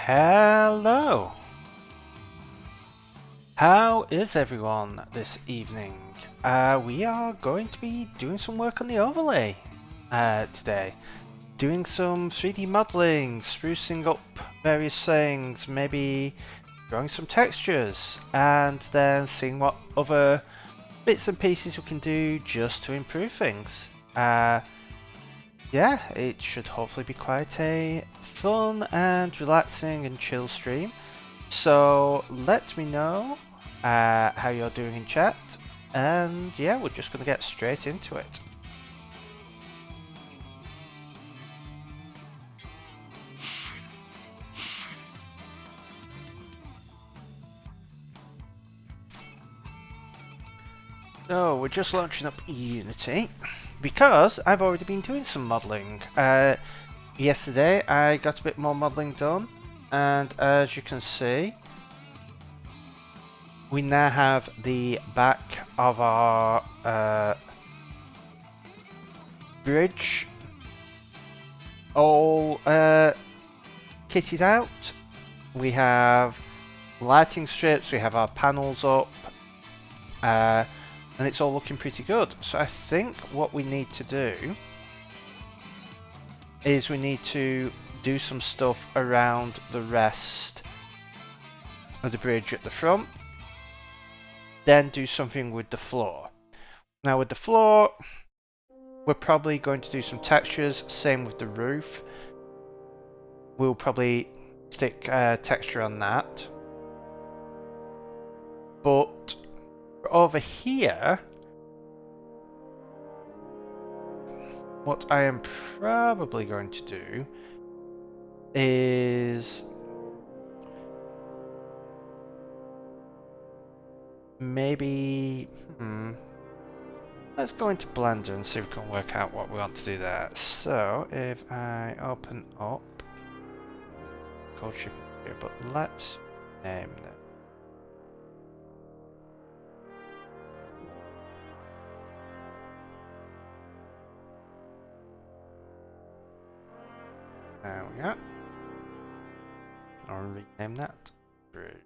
Hello! How is everyone this evening? We are going to be doing some work on the overlay today. Doing some 3D modeling, sprucing up various things, maybe drawing some textures, and then seeing what other bits and pieces we can do just to improve things. Yeah, it should hopefully be quite a fun and relaxing and chill stream. So let me know how you're doing in chat, and yeah, we're just going to get straight into it. So we're just launching up Unity because I've already been doing some modelling. Yesterday I got a bit more modelling done, and as you can see, we now have the back of our bridge all kitted out. We have lighting strips, we have our panels up, and it's all looking pretty good. So I think what we need to do is we need to do some stuff around the rest of the bridge at the front, then do something with the floor. Now with the floor, we're probably going to do some textures, same with the roof. We'll probably stick texture on that. But over here, what I am probably going to do is maybe let's go into Blender and see if we can work out what we want to do there. So if I open up code shift here, but let's name them. There we go. I'll rename that bridge.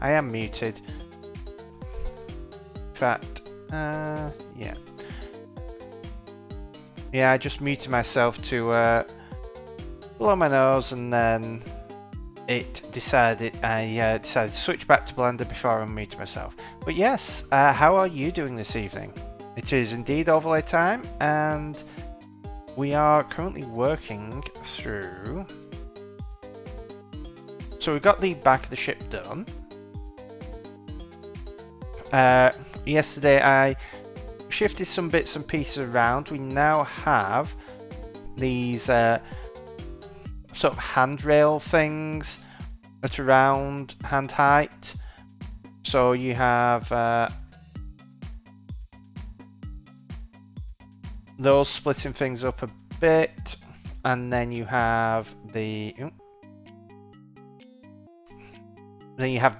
I am muted. In fact, yeah. Yeah, I just muted myself to blow my nose, and then it decided I decided to switch back to Blender before I unmuted myself. But yes, how are you doing this evening? It is indeed overlay time, and we are currently working through. So we've got the back of the ship done. Yesterday I shifted some bits and pieces around. We now have these sort of handrail things at around hand height. So you have those splitting things up a bit, and then you have the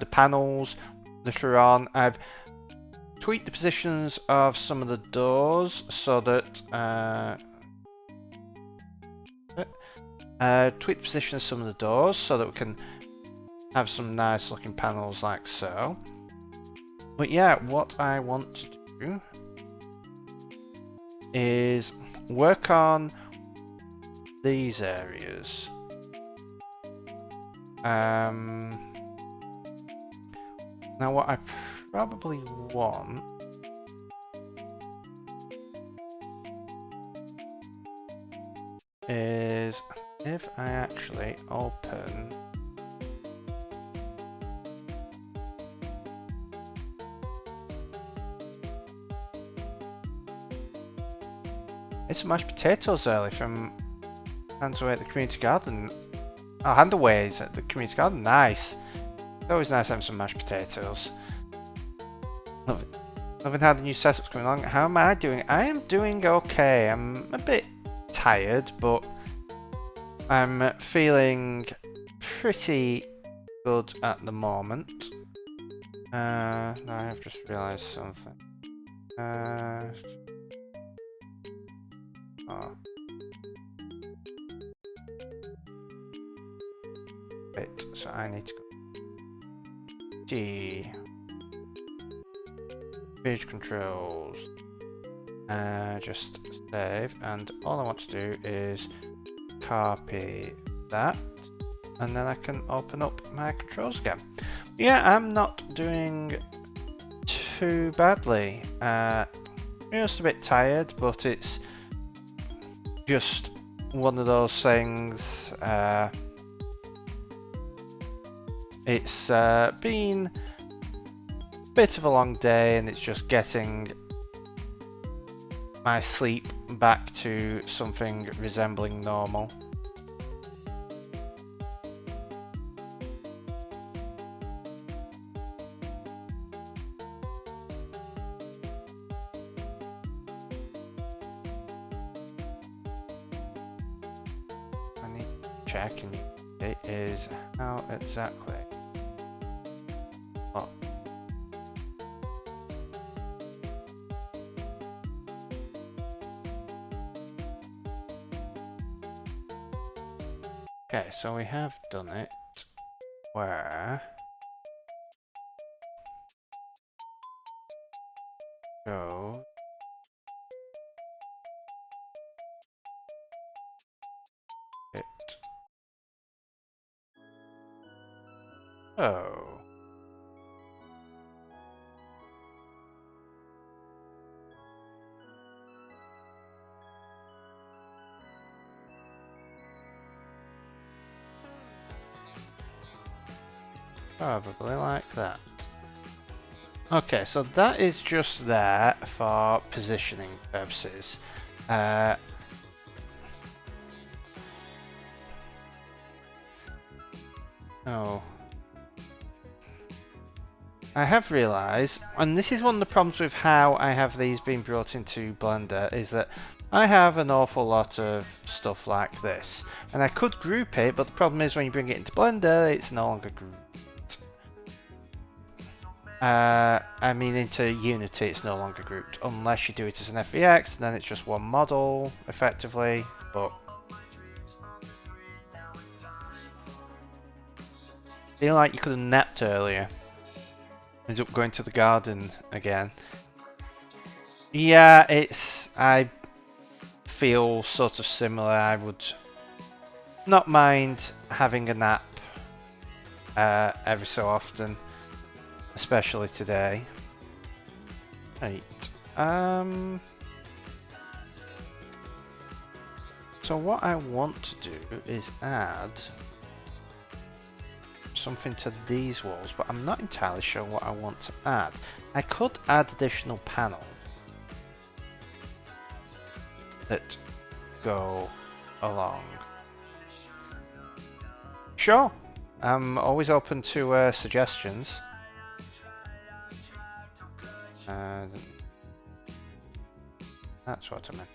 panels that are on. I've tweaked the positions of some of the doors so that tweak the position of some of the doors so that we can have some nice looking panels like so. But yeah, what I want to do is work on these areas. Now what I probably want is if I actually open it's mashed potatoes early from Hands Away at the community garden. Oh, Handaways at the community garden, nice. It's always nice having some mashed potatoes. Loving how the new setup's coming along. How am I doing? I am doing okay. I'm a bit tired, but I'm feeling pretty good at the moment. I have just realised something. Oh. Bit, so I need to go. G. Page controls. Just save, and all I want to do is copy that, and then I can open up my controls again. Yeah, I'm not doing too badly. Just a bit tired, but it's just one of those things. It's been a bit of a long day, and it's just getting my sleep back to something resembling normal. I need to check, and it is how exactly. Oh. Okay, so we have done it where go it. Oh. Probably like that. Okay, so that is just there for positioning purposes. Oh. I have realised, and this is one of the problems with how I have these being brought into Blender, is that I have an awful lot of stuff like this. And I could group it, but the problem is when you bring it into Blender, it's no longer grouped. I mean into Unity it's no longer grouped, unless you do it as an FVX, and then it's just one model, effectively, but I feel like you could have napped earlier. Ended up going to the garden again. Yeah, I feel sort of similar. I would not mind having a nap every so often. Especially today. Right. So what I want to do is add something to these walls, but I'm not entirely sure what I want to add. I could add additional panels that go along. Sure. I'm always open to suggestions. That's what I meant.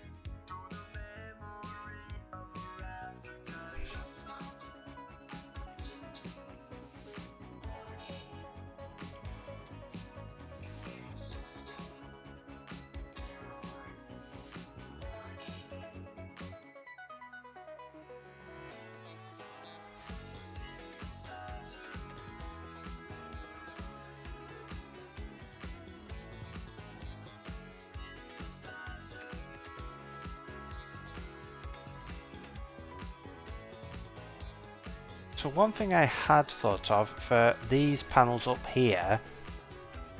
So one thing I had thought of for these panels up here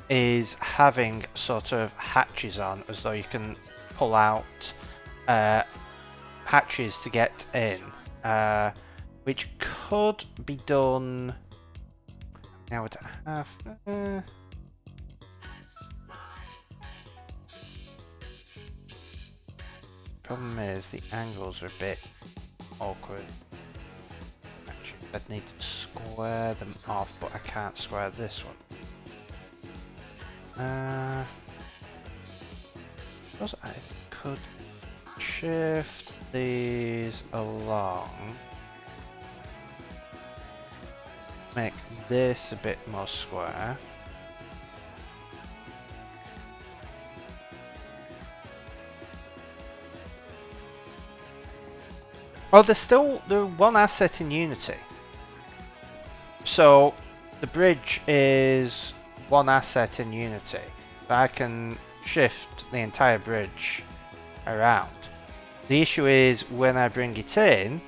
is having sort of hatches on, as though you can pull out hatches to get in, which could be done. Now would have. Problem is the angles are a bit awkward. Actually, I'd need to square them off, but I can't square this one. Suppose I could shift these along. Make this a bit more square. Oh, they're one asset in Unity. So the bridge is one asset in Unity. So I can shift the entire bridge around. The issue is when I bring it in,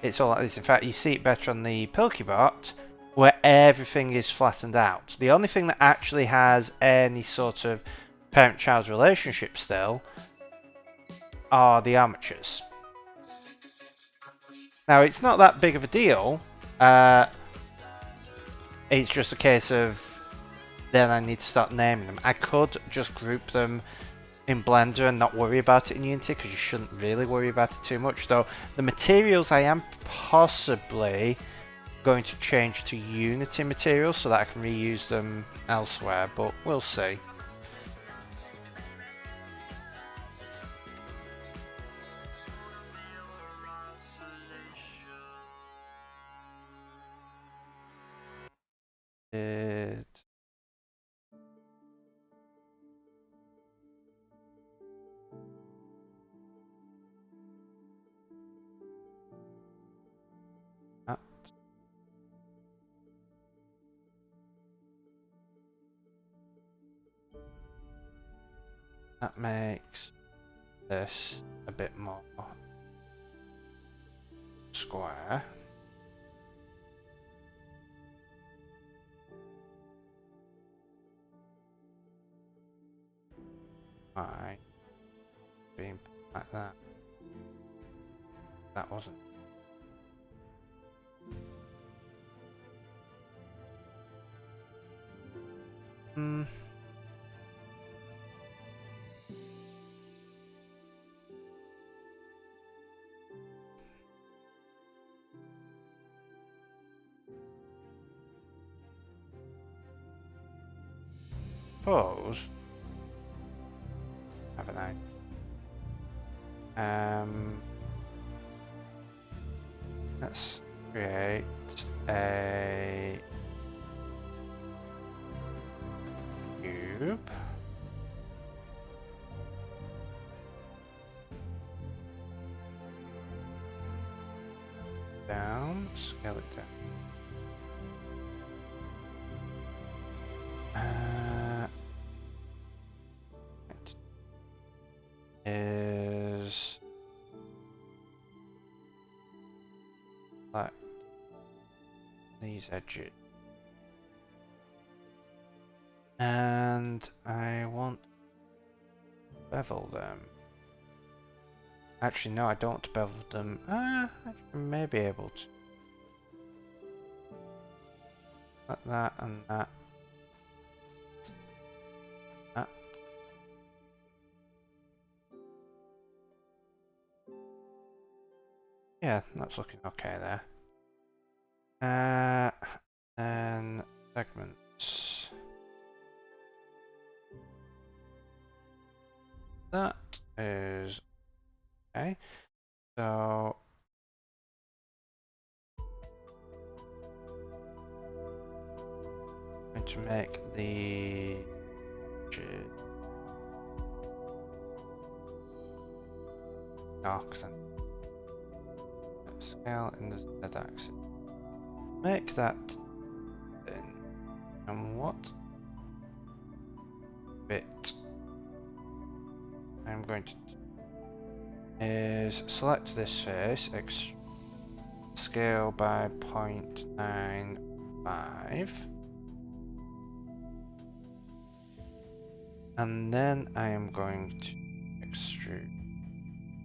it's all like this. In fact, you see it better on the Pokebot, where everything is flattened out. The only thing that actually has any sort of parent-child relationship still are the armatures. Now, it's not that big of a deal. It's just a case of then I need to start naming them. I could just group them in Blender and not worry about it in Unity, because you shouldn't really worry about it too much. Though the materials I am possibly going to change to Unity materials so that I can reuse them elsewhere, but we'll see. That makes this a bit more square. Right. Being like that. That wasn't. Suppose. Haven't I? Let's create a cube. Down, scale it down. It is like these edges. And I want to bevel them. Actually, no, I don't want to bevel them. I may be able to. Like that and that. That. Yeah, that's looking okay there. And segments. That is okay. So I'm going to make the arcs and scale in the Z axis. Make that thin. And what bit I'm going to do is select this face, scale by 0.95. And then I am going to extrude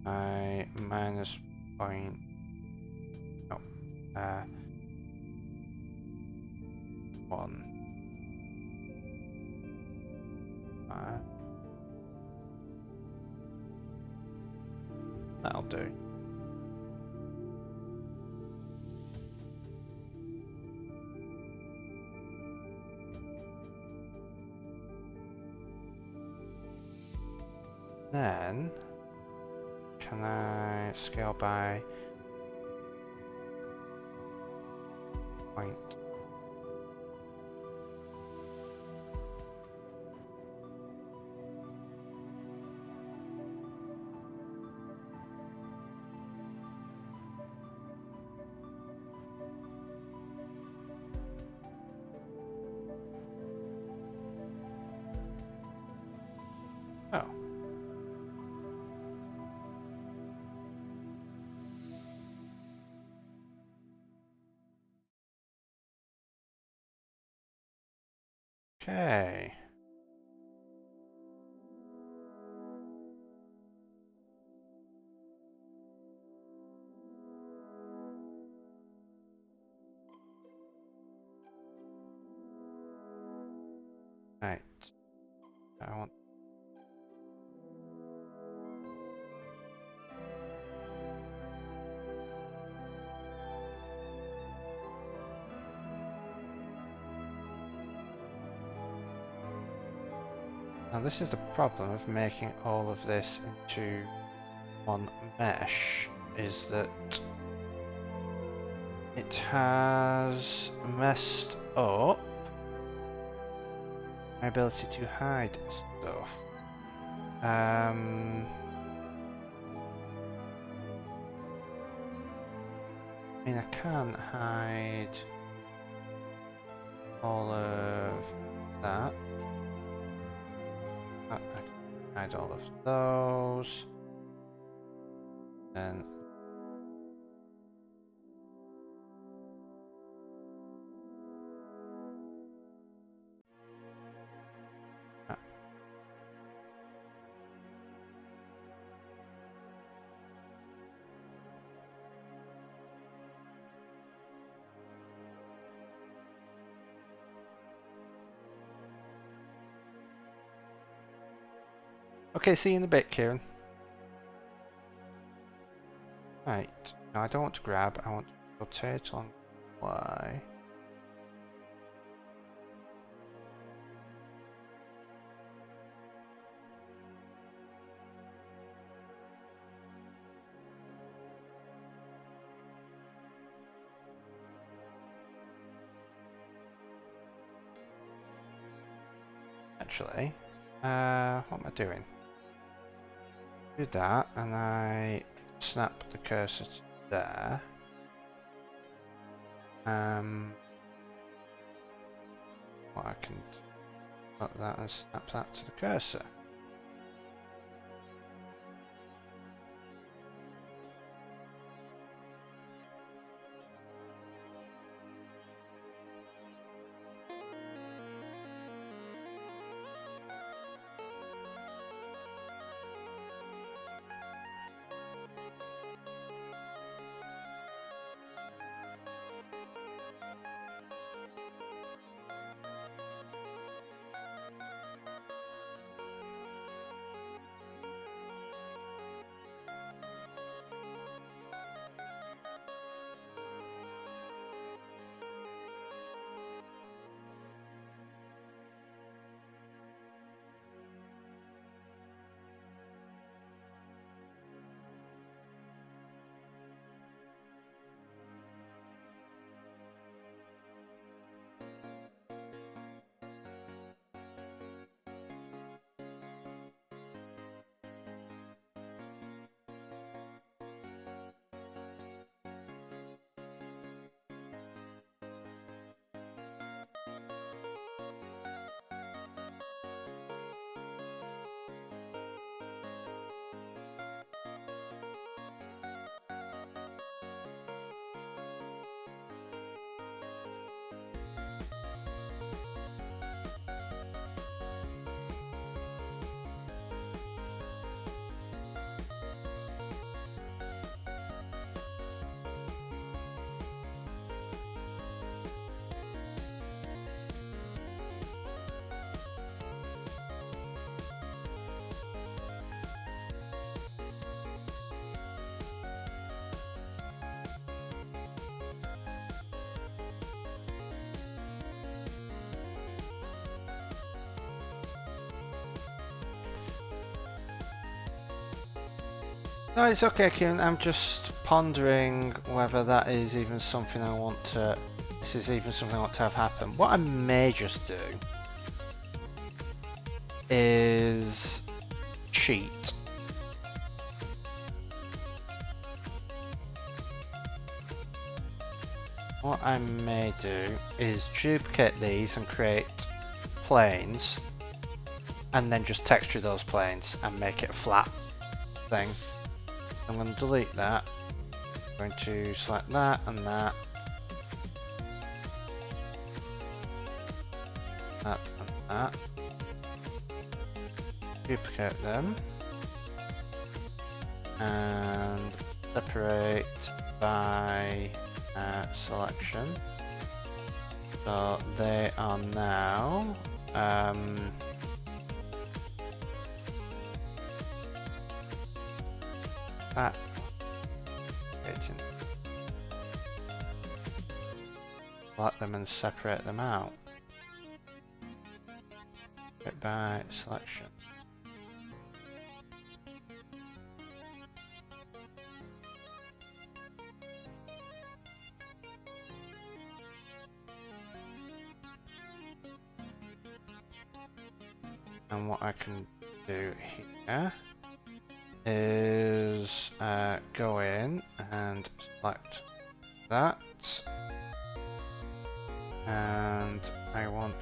by minus point, no, 1. That'll do. Then, can I scale by point? Oh. Okay. Right. I want. Now this is the problem of making all of this into one mesh, is that it has messed up my ability to hide stuff. I mean, I can hide all of that. I can hide all of those. And okay, see you in a bit, Kieran. Right, now I don't want to grab, I want to rotate on Y. Actually, what am I doing? Do that, and I snap the cursor to there. What I can do, like that, and snap that to the cursor. No, it's okay, Kim. I'm just pondering whether that is even something I want to... This is even something I want to have happen. What I may just do is cheat. What I may do is duplicate these and create planes, and then just texture those planes and make it a flat thing. I'm going to delete that. I'm going to select that and that. That and that. Duplicate them. And separate by selection. So they are now that select them and separate them out. Separate by selection. And what I can do here is go in and select that, and I want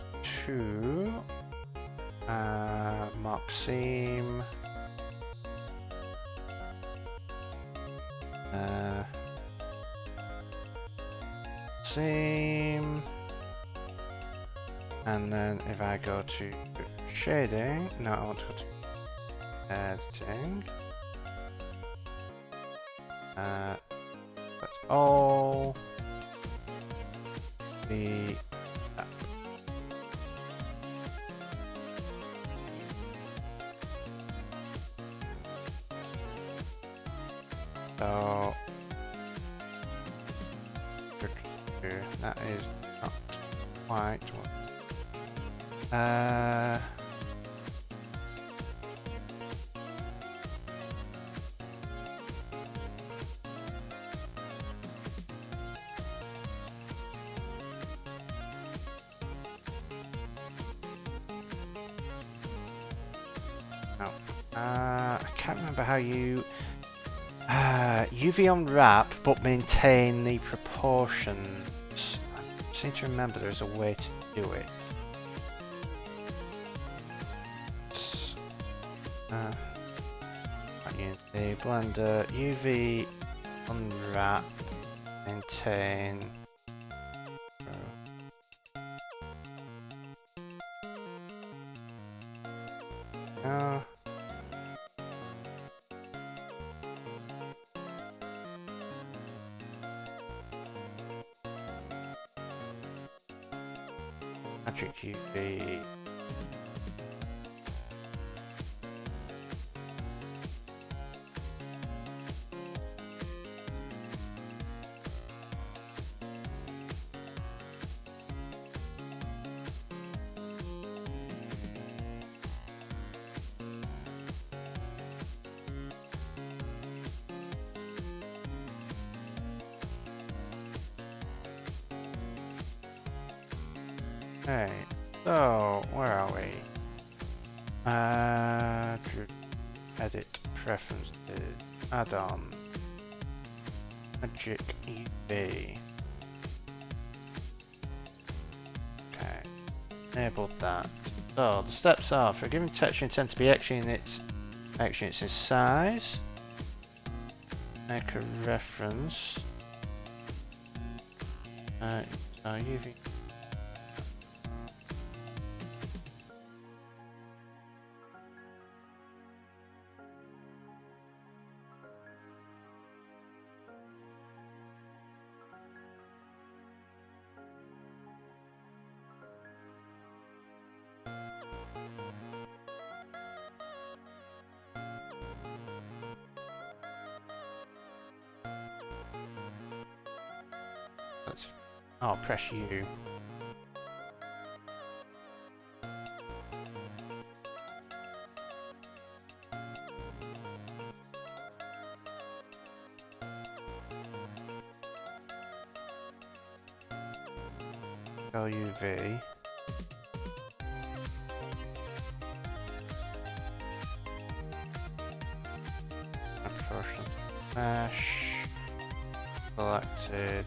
to mark seam, seam, and then if I go to shading, no, I want to go to editing. That's all the so that is not quite what I can't remember how you UV on wrap but maintain the proportions. I seem to remember there's a way to do it. The blender UV unwrap, maintain. Magic UV. Okay, so where are we? Edit preferences, add-on, Magic UV. Okay, enabled that. So the steps are: for a given texture intent to be X units in size. Make a reference. UV. I'll press U. UV. Unfortunate mesh. Selected.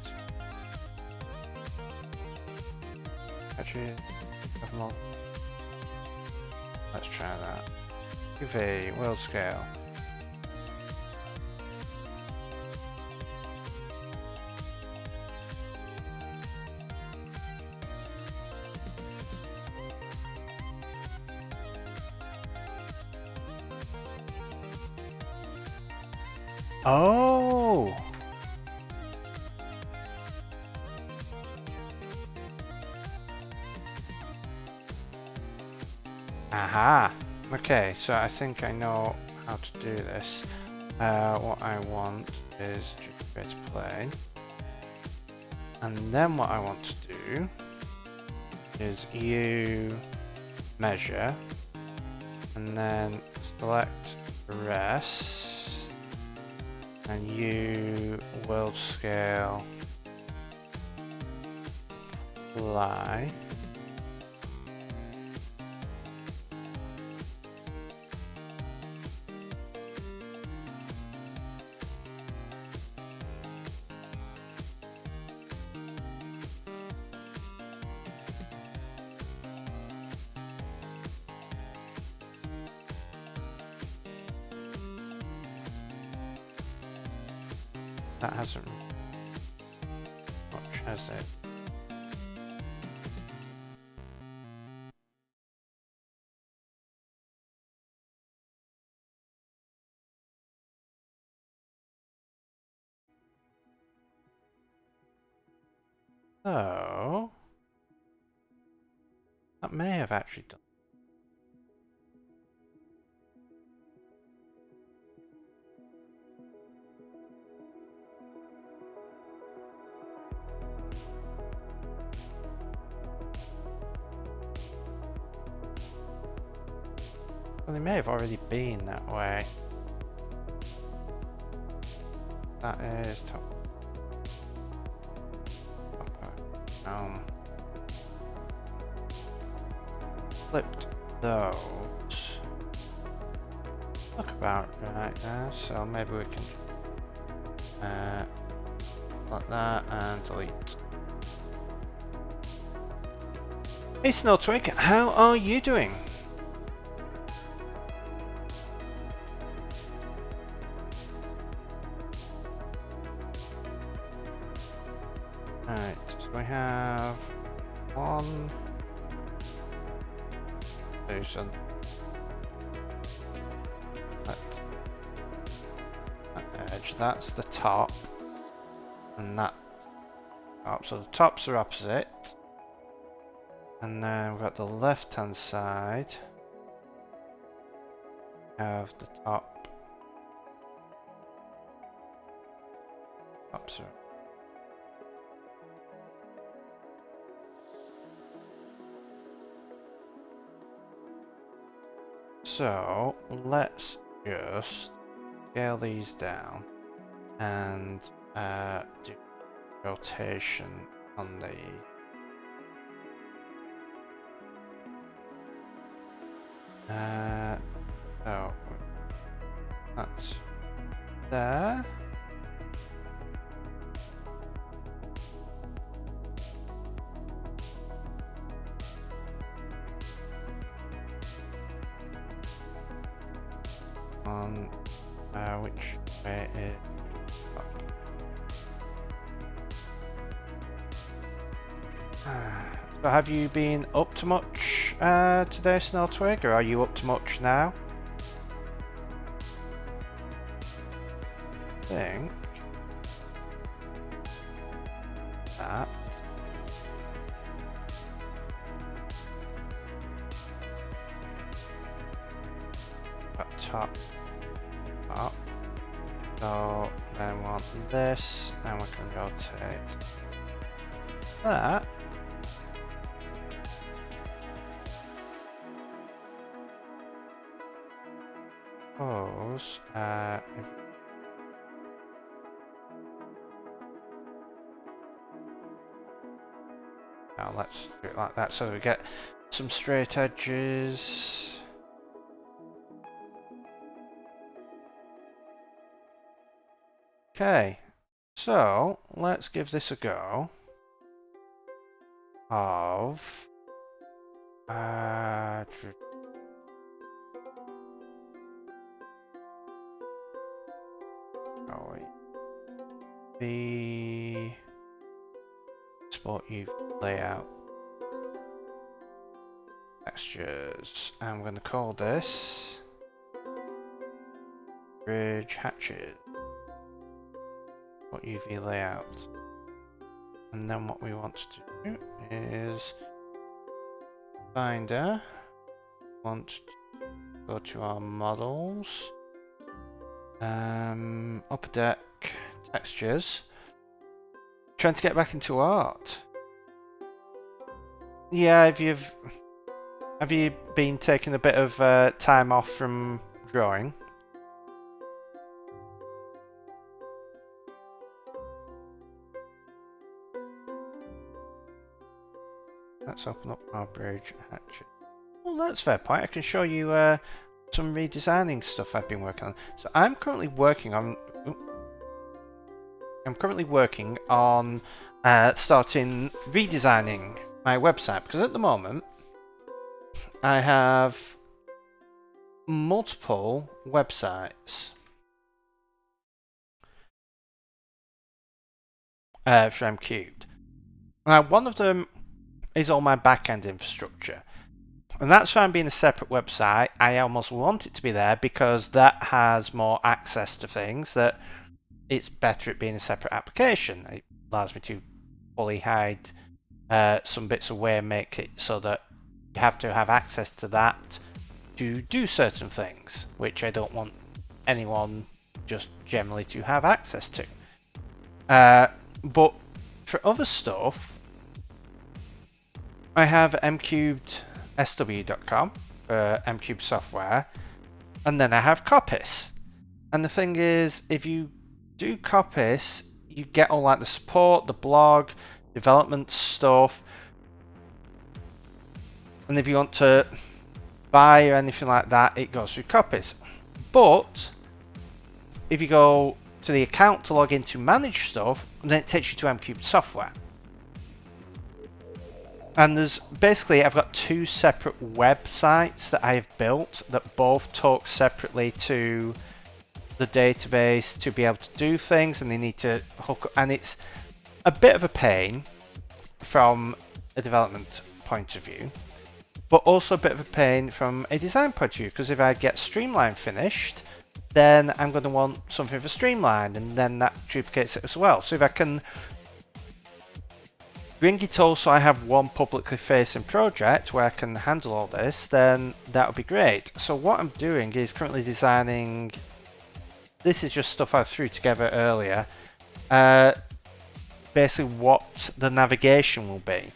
Actually, let's try that. UV, world scale. Oh! Aha! Okay, so I think I know how to do this. What I want is to create a plane. And then what I want to do is U measure and then select rest and U world scale apply. That hasn't much, has it? So that may have actually done. Well, they may have already been that way. That is top. Flipped those. Look about right there, so maybe we can like that and delete. Hey Snow Twig, how are you doing? Right, so we have one, two, so that edge, that's the top, and that top, so the tops are opposite, and then we've got the left hand side of the tops are. So let's just scale these down and do rotation on the so that's there. On which way is up? So have you been up to much today, Snow Twig, or are you up to much now? I think that top up. So then we want this, and we can rotate that. Suppose Now let's do it like that so we get some straight edges. Okay, so let's give this a go of the Sport UV layout textures. I'm going to call this Bridge Hatches. Sport UV layout. And then what we want to do is Finder. Want to go to our models. Upper Deck textures. Trying to get back into art. Yeah, have you been taking a bit of time off from drawing? Let's open up our Bridge Hatchet. Well, that's a fair point. I can show you some redesigning stuff I've been working on. So I'm currently working on. Starting redesigning my website, because at the moment I have multiple websites from Cubed. Now, one of them is all my back-end infrastructure, and that's fine being a separate website. I almost want it to be there because that has more access to things, that it's better at being a separate application. It allows me to fully hide some bits away and make it so that you have to have access to that to do certain things, which I don't want anyone just generally to have access to. But for other stuff, I have mcubedsw.com for mcube software, and then I have Coppice. And the thing is, if you do Coppice, you get all like the support, the blog, development stuff, and if you want to buy or anything like that, it goes through Coppice. But if you go to the account to log in to manage stuff, then it takes you to mcube software. And there's basically, I've got two separate websites that I have built that both talk separately to the database to be able to do things, and they need to hook up, and it's a bit of a pain from a development point of view, but also a bit of a pain from a design point of view, because if I get Streamline finished, then I'm going to want something for Streamline, and then that duplicates it as well. So if I can bring it all so I have one publicly facing project where I can handle all this, then that would be great. So what I'm doing is currently designing, this is just stuff I threw together earlier, basically what the navigation will be.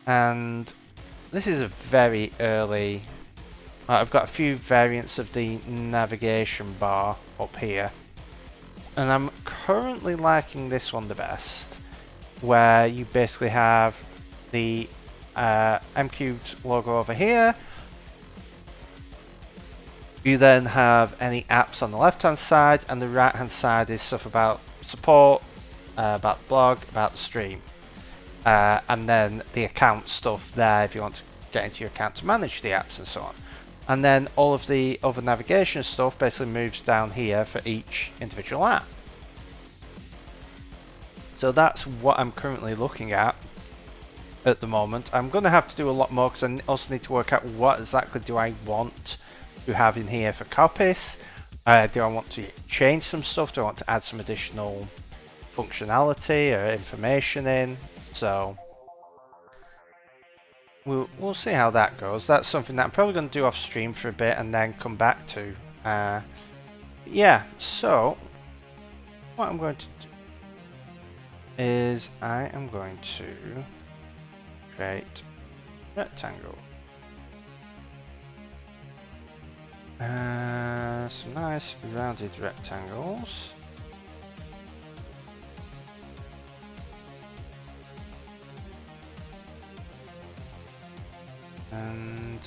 And this is a very early, I've got a few variants of the navigation bar up here, and I'm currently liking this one the best, where you basically have the mcubed logo over here. You then have any apps on the left hand side, and the right hand side is stuff about support, about the blog, about the stream, and then the account stuff there if you want to get into your account to manage the apps and so on. And then all of the other navigation stuff basically moves down here for each individual app. So that's what I'm currently looking at the moment. I'm going to have to do a lot more because I also need to work out what exactly do I want to have in here for Coppice. Do I want to change some stuff? Do I want to add some additional functionality or information in? So we'll see how that goes. That's something that I'm probably going to do off stream for a bit and then come back to. Yeah, so what I'm going to do is I am going to create rectangle. Some nice rounded rectangles. And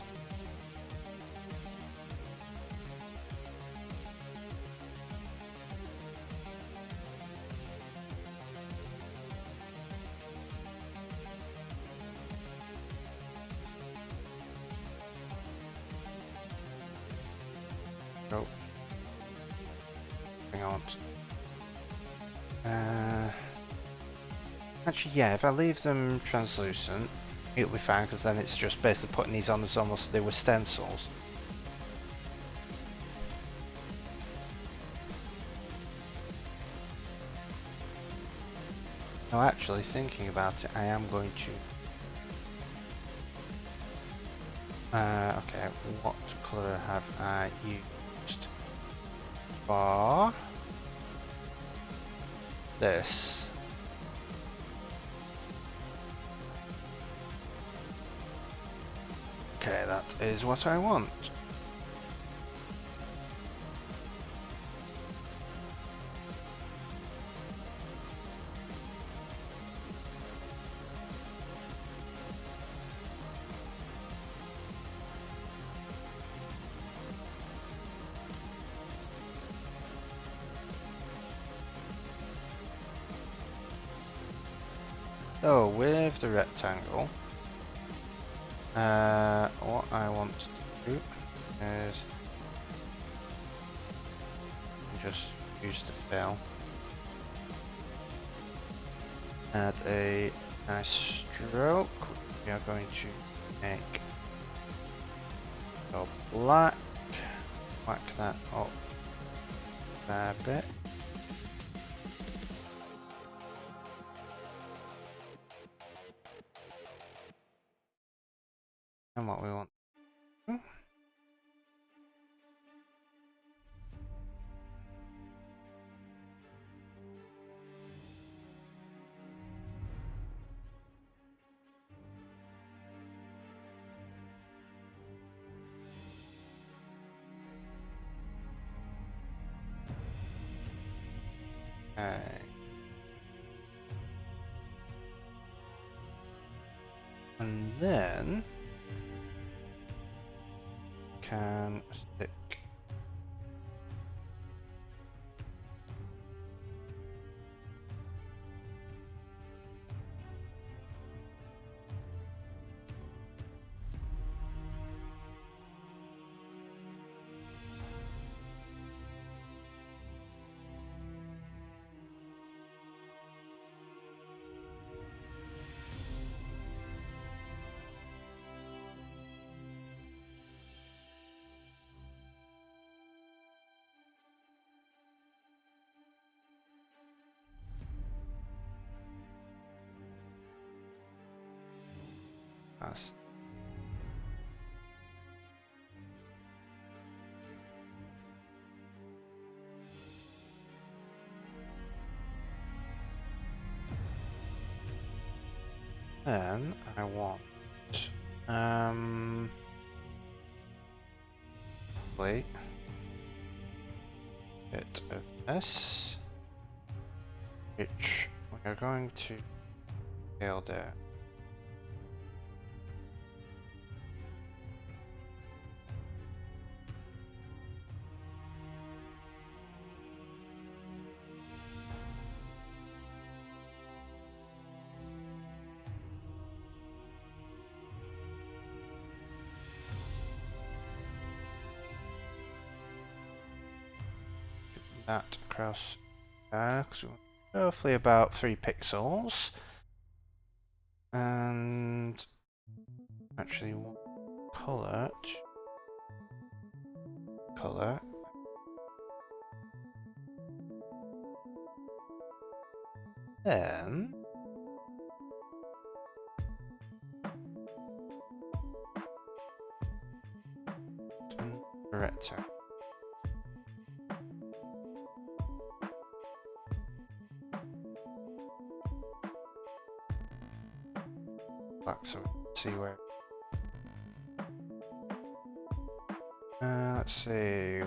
oh, hang on. Actually, yeah, if I leave them translucent, it'll be fine, because then it's just basically putting these on as almost they were stencils. Now, actually, thinking about it, I am going to... okay, what colour have I used for this? Okay, that is what I want. So, with the rectangle, what I want to do is just use the fill. Add a nice stroke. We are going to make go black. Whack that up a bit. And what we want. Okay. And then can stick us. Then I want wait, bit of this, which we are going to scale down. That across there, because we want roughly about 3 pixels. And actually, color, color. Then Decorator. Back so we can see where. Let's see.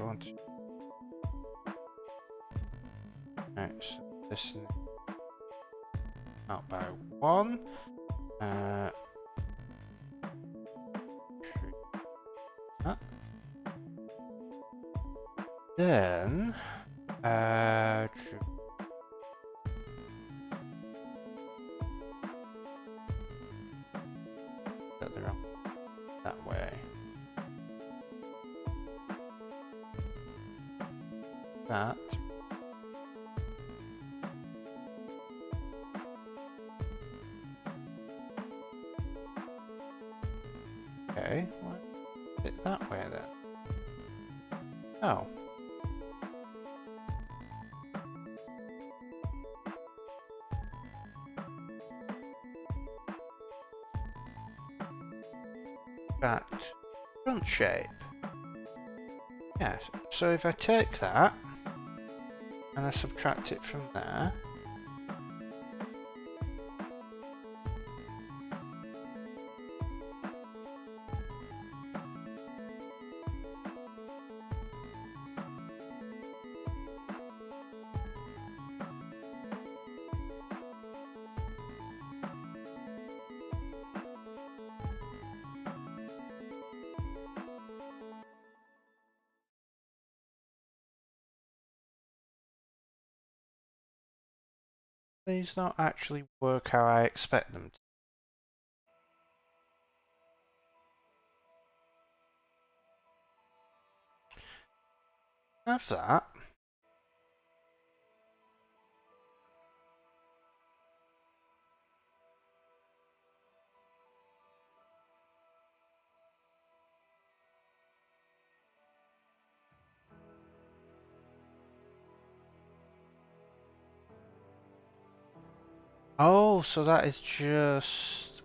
Right, so this is out by 1. that. Then, that way. That. Okay, why is it that way then? Oh. That front shape. Yes, so if I take that and I subtract it from there, these don't actually work how I expect them to. Have that. Oh, so that is just...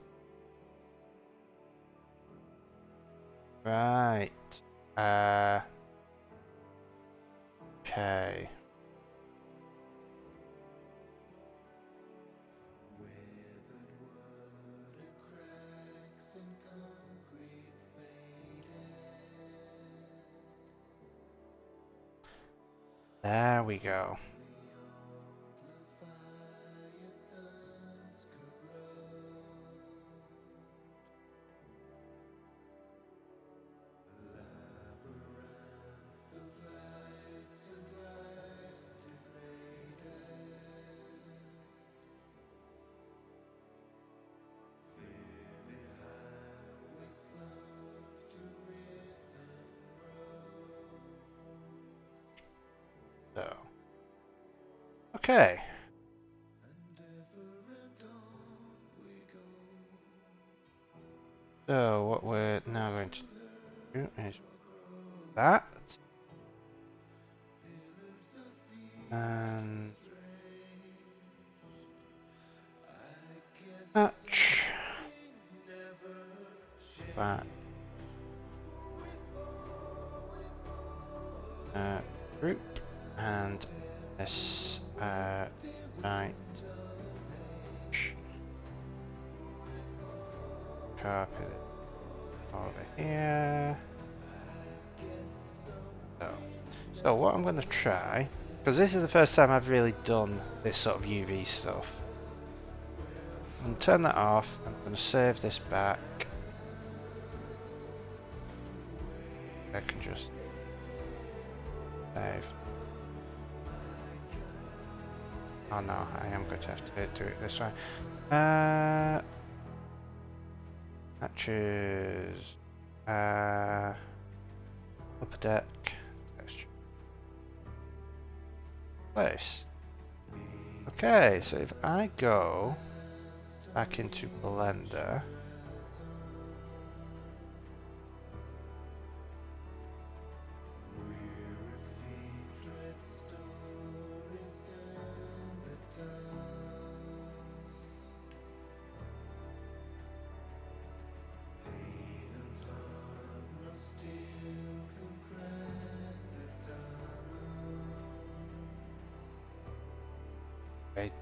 Right. Okay. There we go. So. Okay. So what we're now going to do is that. And match that group and this right copy it over here. So what I'm going to try, because this is the first time I've really done this sort of UV stuff. I'm going to turn that off. I'm going to save this back. I can just save. Oh no, I am going to have to do it this way. Matches. Upper deck. Texture. Place. Okay, so if I go back into Blender. Right.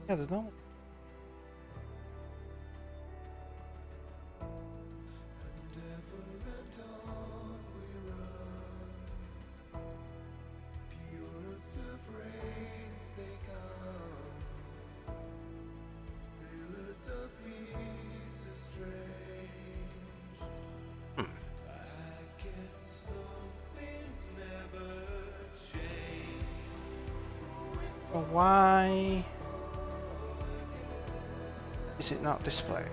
Yeah, there's no. Why is it not displaying?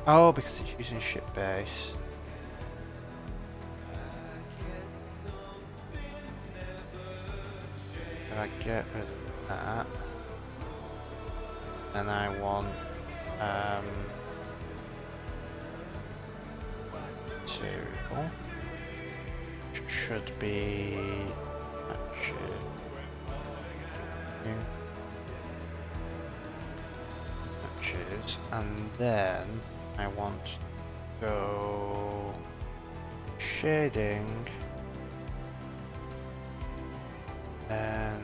Oh, because it's using ship base. If I get rid of that, then I want material, which should be matches, and then I want to go shading and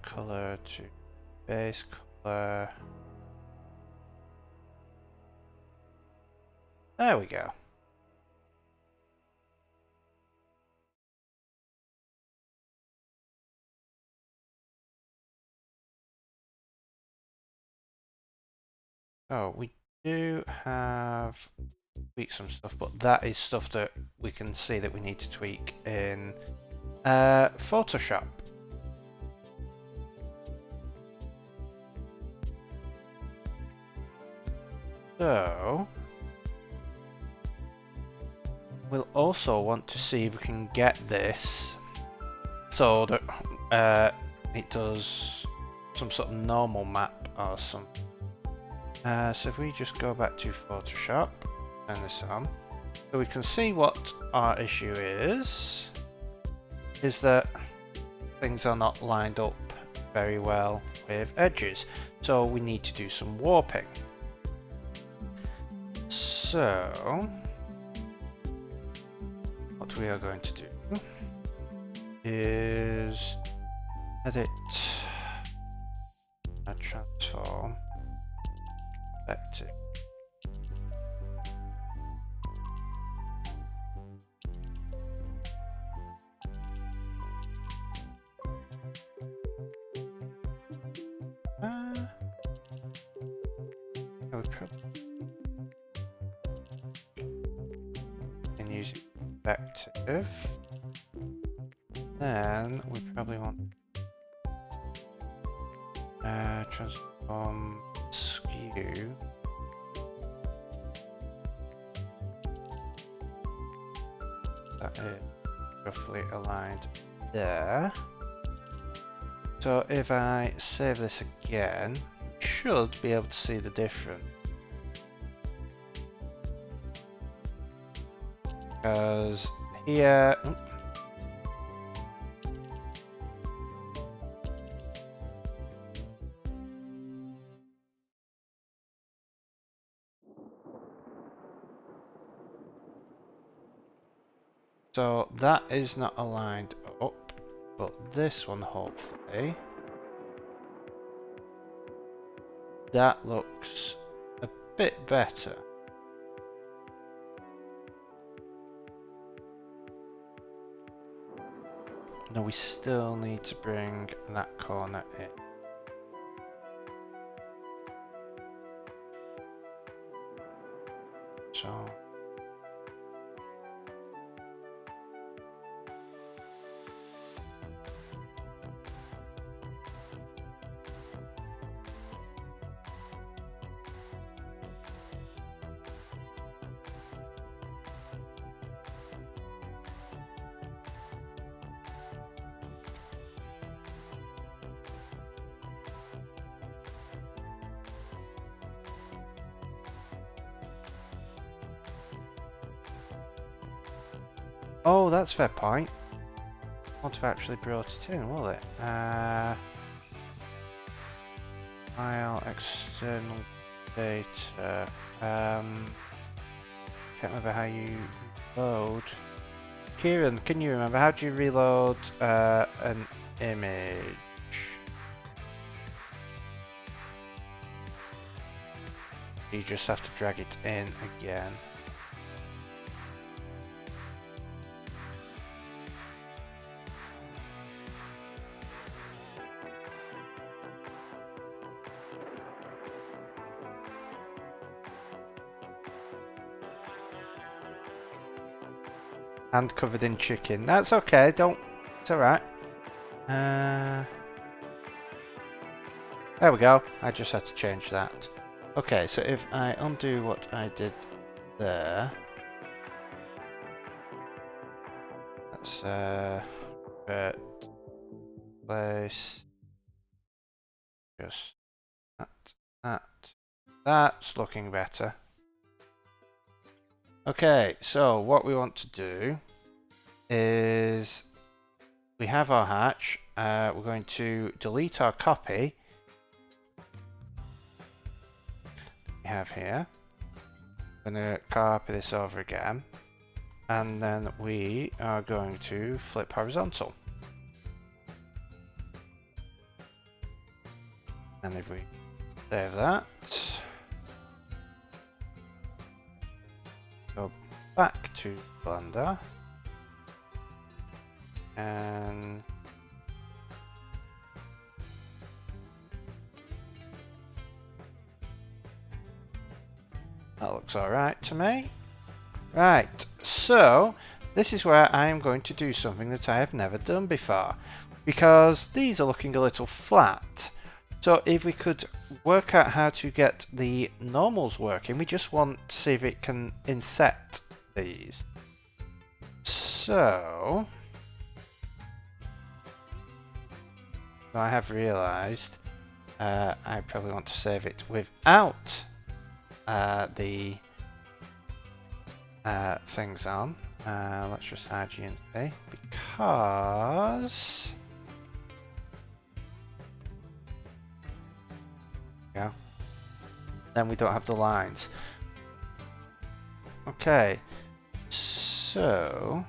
color to base color. There we go. So we do have tweak some stuff, but that is stuff that we can see that we need to tweak in Photoshop. So we'll also want to see if we can get this so that it does some sort of normal map or something. So if we just go back to Photoshop, turn this on, so we can see what our issue is that things are not lined up very well with edges. So we need to do some warping. So what we are going to do is edit, add transform, perspective. I would probably can use perspective. Then we probably want transform skew. That is roughly aligned there. So if I save this again, we should be able to see the difference. Because here, so that is not aligned up, but this one hopefully, that looks a bit better. Now we still need to bring that corner in. So oh, that's a fair point. Won't have actually brought it in, will it? File, external data. Can't remember how you load. Kieran, can you remember how do you reload an image? You just have to drag it in again. Hand covered in chicken. That's okay, don't... It's alright. There we go. I just had to change that. Okay, so if I undo what I did there... Let's place... Just that. That's looking better. Okay, so what we want to do is we have our hatch. We're going to delete our copy we have here. I'm going to copy this over again, and then we are going to flip horizontal. And if we save that, go back to Blender, and that looks alright to me. Right, so this is where I am going to do something that I have never done before, because these are looking a little flat. So if we could work out how to get the normals working, we just want to see if it can inset these. So I have realised I probably want to save it without the things on. Let's just hide GNC because... Yeah. Then we don't have the lines. Okay. So...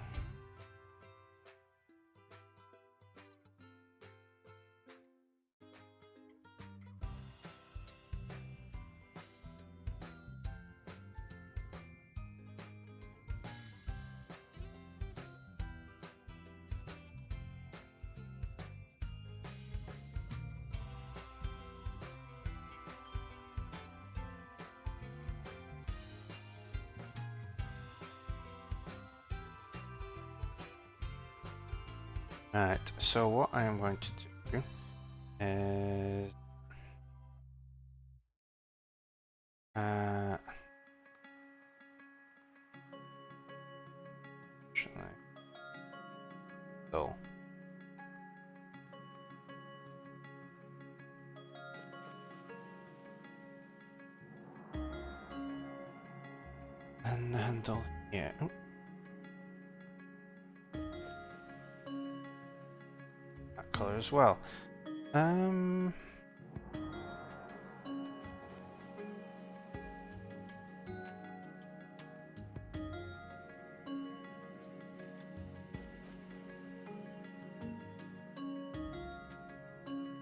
Right, so what I am going to do is so and the handle here. Oh. That color as well.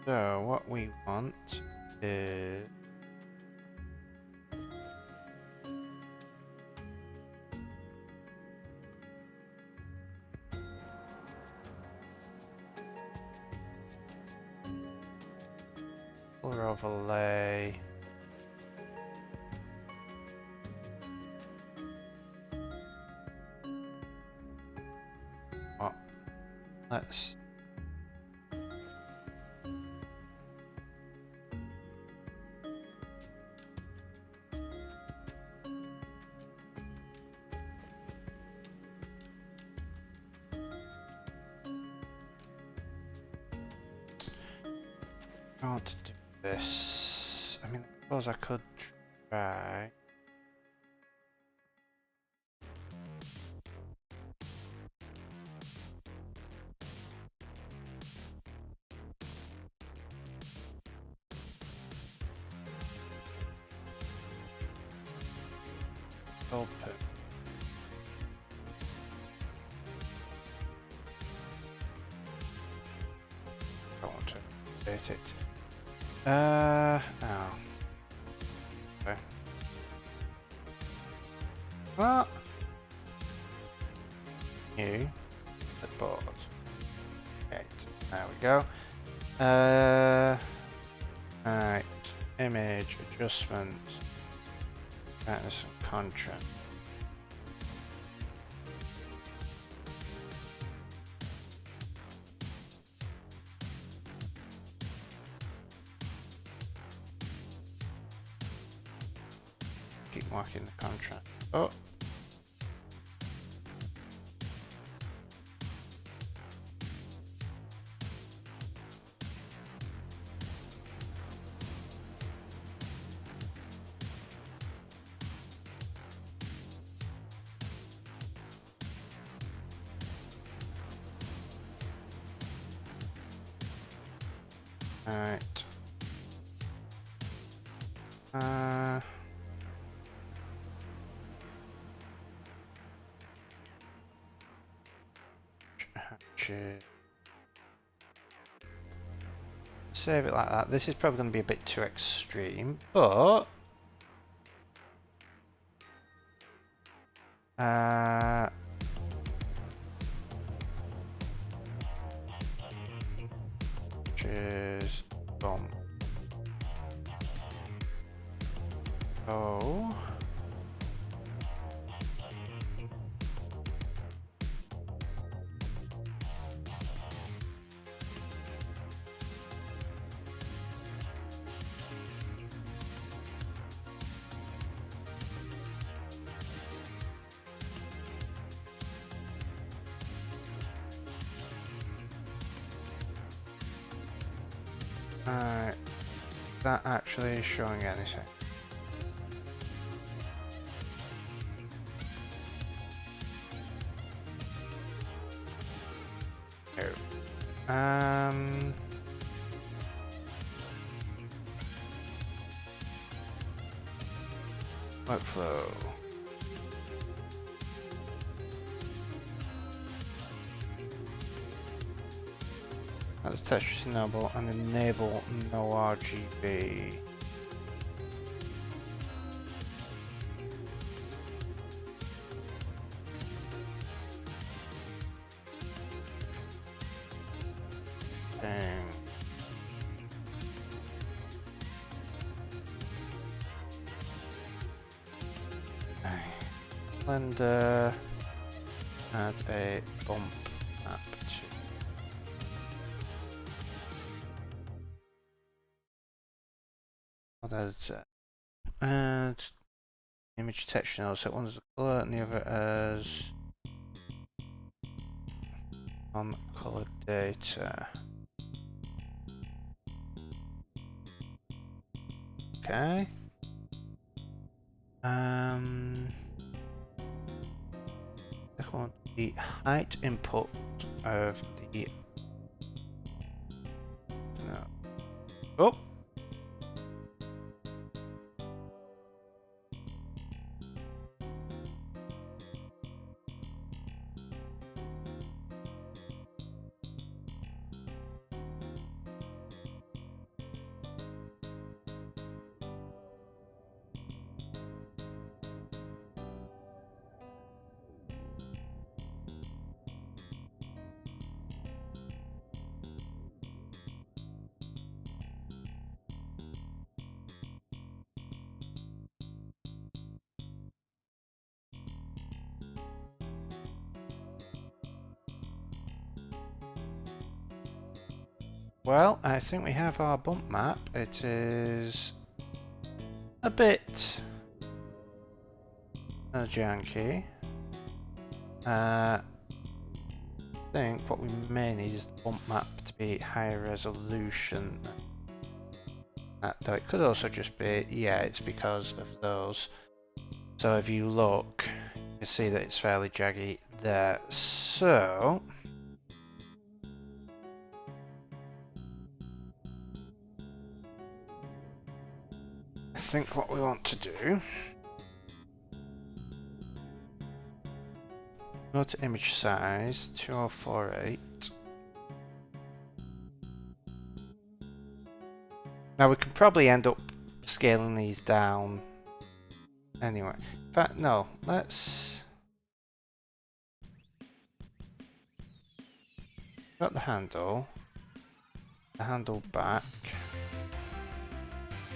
So what we want is color overlay. Oh, let's I want to do this. I mean, I suppose I could try. Open. I want to update it. Oh. Okay. What? New. The board. Okay. There we go. Right. Image adjustment. Brightness and contrast. keep marking the contract. Oh. Alright. Save it like that. This is probably going to be a bit too extreme, but cheers, boom. Oh. That actually is showing anything. No. Workflow. Add a texture enable and enable no RGB. Dang. Blender, add a bump map to what is it? Add image texture node, so one is a color and the other as on color data. Okay. I want the height input of the oh. Well, I think we have our bump map. It is a bit janky. I think what we may need is the bump map to be higher resolution. Though it could also just be, yeah, it's because of those. So if you look, you can see that it's fairly jaggy there. So I think what we want to do, go to image size 2048. Now we can probably end up scaling these down anyway. In fact, no, let's got the handle back.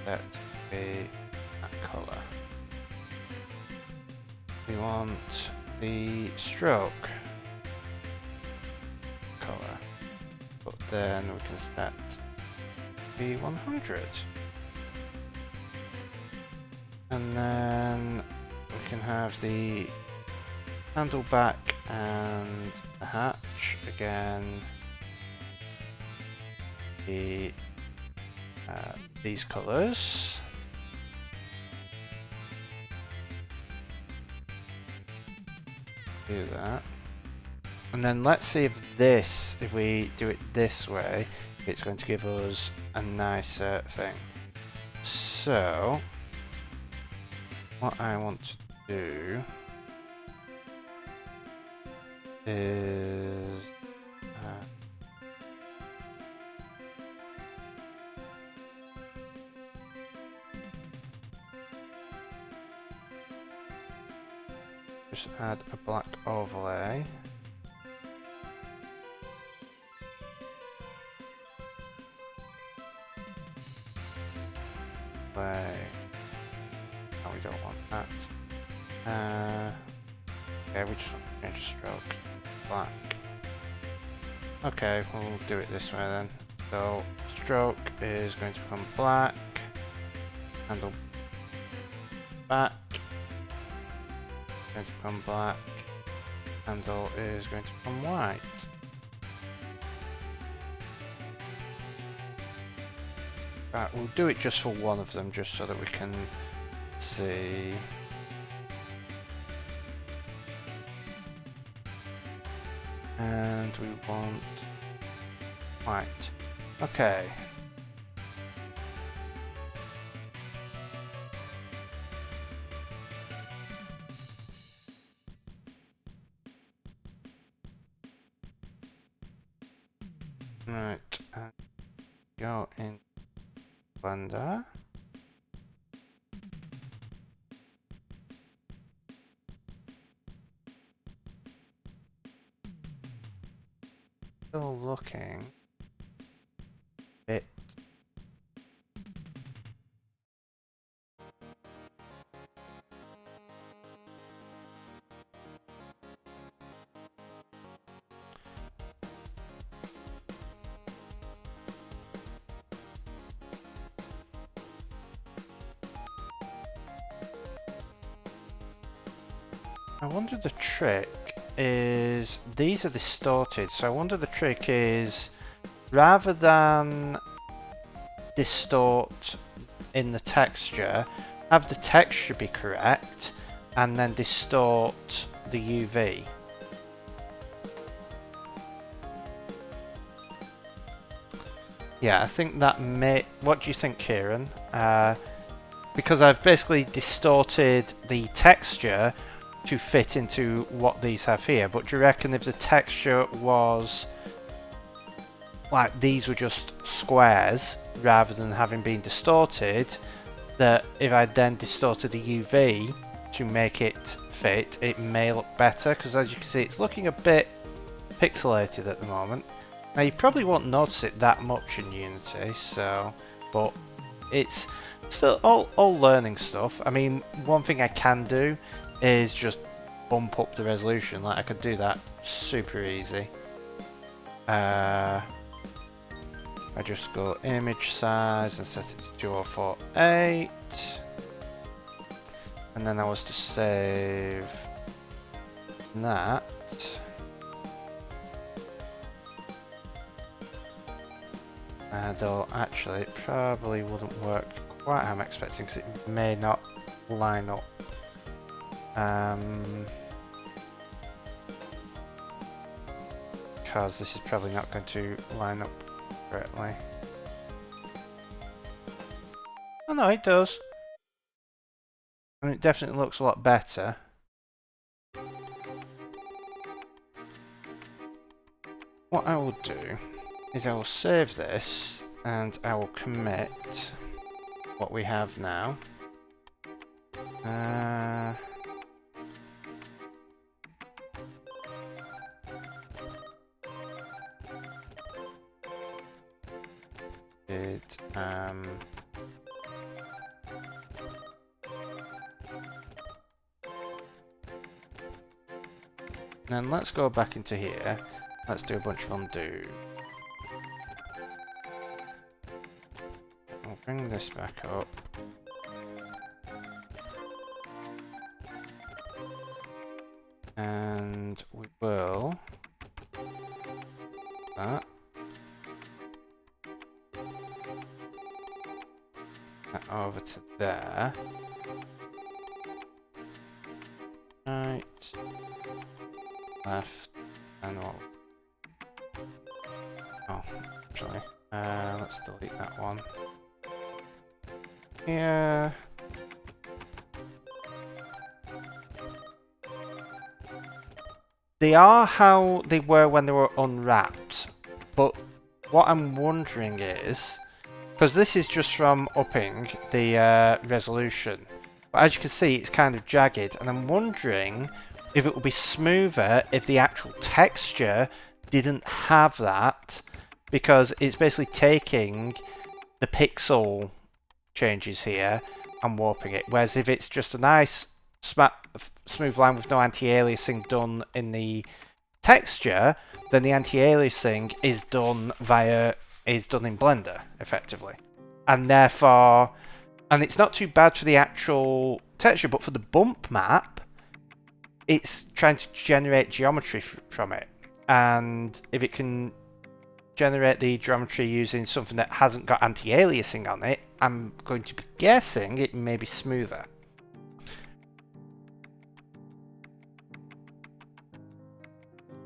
Set a color. We want the stroke color, but then we can set the 100. And then we can have the handle back and a hatch again. These colours. Do that. And then let's see if we do it this way, it's going to give us a nicer thing. So, what I want to do is just add a black overlay. No, we don't want that. Okay, we just want to change the stroke black. Okay, we'll do it this way then. So, stroke is going to become black, handle back, going to become black, handle is going to become white. Right, we'll do it just for one of them, just so that we can see. And we want white. Okay. Right, and go in Blender. Still looking a bit. I wonder the trick is these are distorted, so I wonder the trick is rather than distort in the texture, have the texture be correct and then distort the UV. Yeah, I think that may. What do you think, Kieran? Because I've basically distorted the texture to fit into what these have here, but do you reckon if the texture was like these were just squares rather than having been distorted, that if I then distorted the UV to make it fit, it may look better? Because as you can see, it's looking a bit pixelated at the moment. Now you probably won't notice it that much in Unity, so, but it's still all learning stuff. I mean, one thing I can do is just bump up the resolution. Like I could do that super easy. I just go image size and set it to 2048, and then I was to save that. Though actually it probably wouldn't work quite how I'm expecting, because it may not line up. Because this is probably not going to line up correctly. Oh no, it does. And it definitely looks a lot better. What I will do is I will save this and I will commit what we have now. Then let's go back into here. Let's do a bunch of undo. I'll bring this back up. And we will that over to there. Right, left, and what? Oh, actually, let's delete that one. Yeah. They are how they were when they were unwrapped, but what I'm wondering is, because this is just from upping the resolution, but as you can see it's kind of jagged, and I'm wondering if it will be smoother if the actual texture didn't have that, because it's basically taking the pixel changes here and warping it, whereas if it's just a nice smooth line with no anti-aliasing done in the texture, then the anti-aliasing is done in Blender effectively, and therefore, and it's not too bad for the actual texture, but for the bump map it's trying to generate geometry from it, and if it can generate the geometry using something that hasn't got anti-aliasing on it, I'm going to be guessing it may be smoother.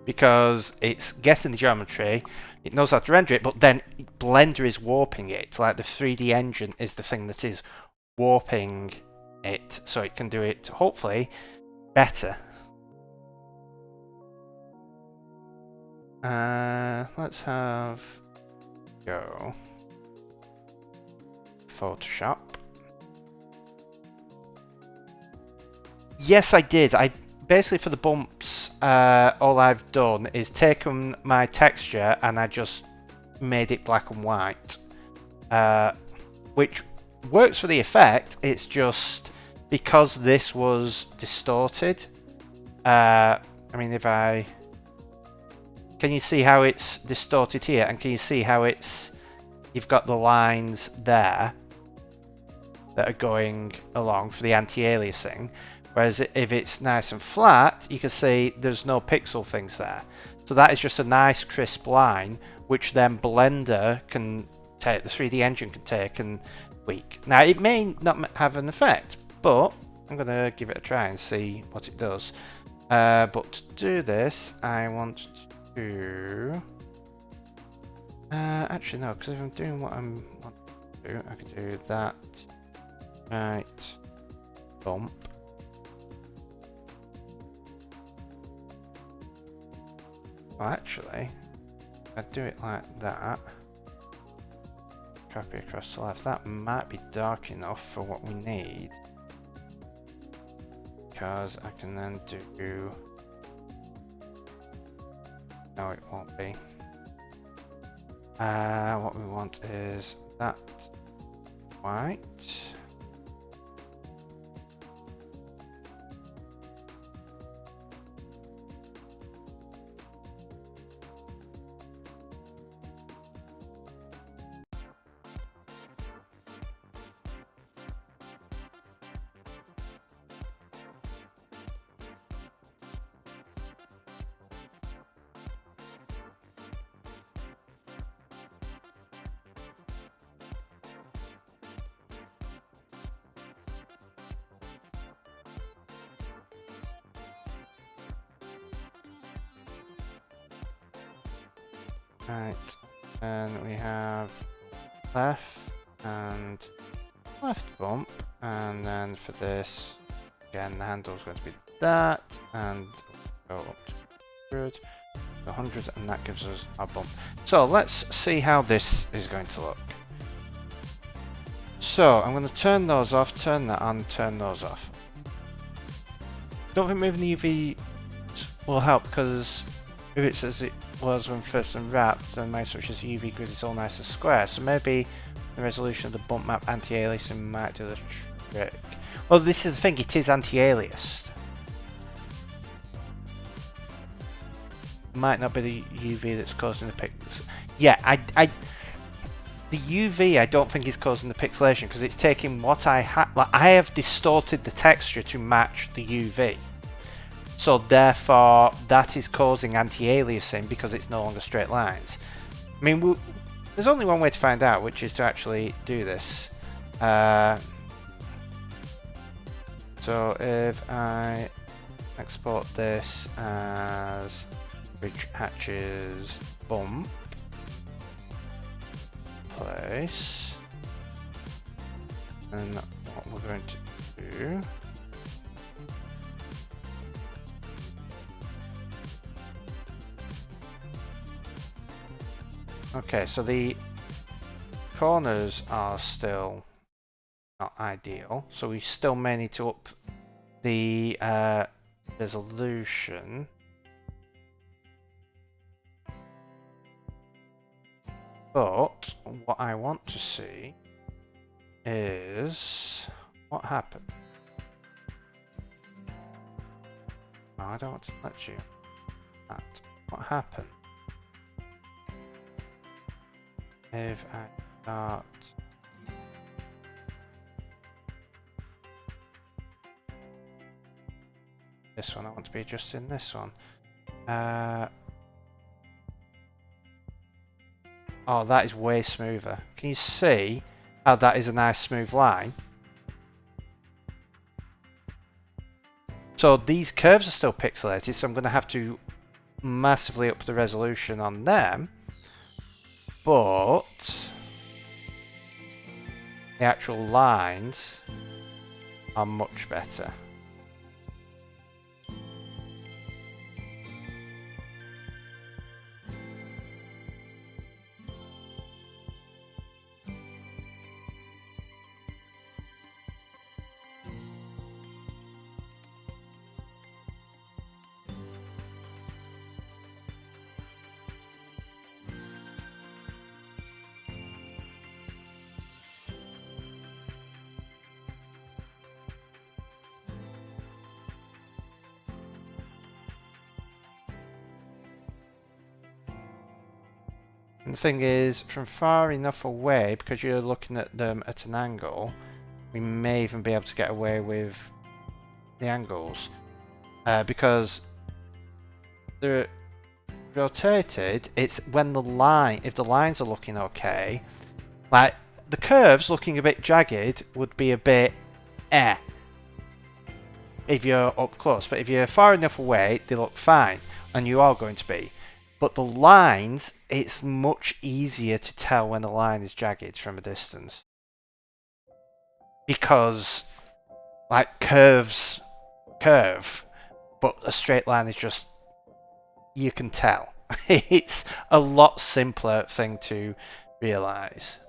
Because it's guessing the geometry, it knows how to render it, but then Blender is warping it. Like the 3D engine is the thing that is warping it, so it can do it, hopefully, better. Let's have go Photoshop. Yes, I did. I basically, for the bumps, all I've done is taken my texture and I just made it black and white, which works for the effect. It's just because this was distorted. I mean, if I... Can you see how it's distorted here? And can you see how it's... You've got the lines there that are going along for the anti-aliasing. Whereas if it's nice and flat, you can see there's no pixel things there. So that is just a nice crisp line, which then Blender can take, the 3D engine can take and tweak. Now, it may not have an effect, but I'm going to give it a try and see what it does. But to do this, I want to... actually, no, because if I'm doing what I'm want to do, I can do that. Right. Bump. Well, actually, I'd do it like that. Copy across the left. That might be dark enough for what we need. Because I can then do... No, it won't be. What we want is that white. Right, and we have left and left bump, and then for this, again, the handle is going to be that, and go up to 100, 100, and that gives us our bump. So let's see how this is going to look. So I'm going to turn those off, turn that on, turn those off. Don't think moving the UV will help, because if it's as it was when first unwrapped, then my switch is UV grid is all nice and square. So maybe the resolution of the bump map anti-aliasing might do the trick. Well, this is the thing, it is anti-aliased. Might not be the UV that's causing the pixels. Yeah, the UV I don't think is causing the pixelation, because it's taking what I have. Like, I have distorted the texture to match the UV. So therefore, that is causing anti-aliasing because it's no longer straight lines. I mean, there's only one way to find out, which is to actually do this. So if I export this as bridge hatches bump place, and what we're going to do okay, so the corners are still not ideal, so we still may need to up the resolution. But what I want to see is what happened. No, I don't want to let you. What happened if I start this one? I want to be adjusting this one. Oh, that is way smoother. Can you see how that is a nice smooth line? So these curves are still pixelated, so I'm going to have to massively up the resolution on them. But the actual lines are much better. And the thing is, from far enough away, because you're looking at them at an angle, we may even be able to get away with the angles. Because they're rotated, it's when the line, if the lines are looking okay, like the curves looking a bit jagged would be a bit if you're up close, but if you're far enough away, they look fine, and you are going to be. But the lines, it's much easier to tell when a line is jagged from a distance. Because, like, curves curve, but a straight line is just, you can tell. It's a lot simpler thing to realise.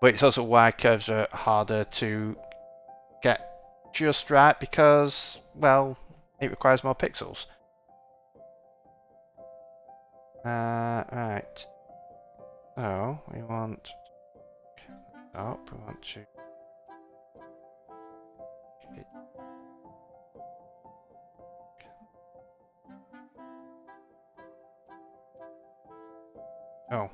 But it's also why curves are harder to get just right, because, well, it requires more pixels. Right. So we want up. We want to. Oh.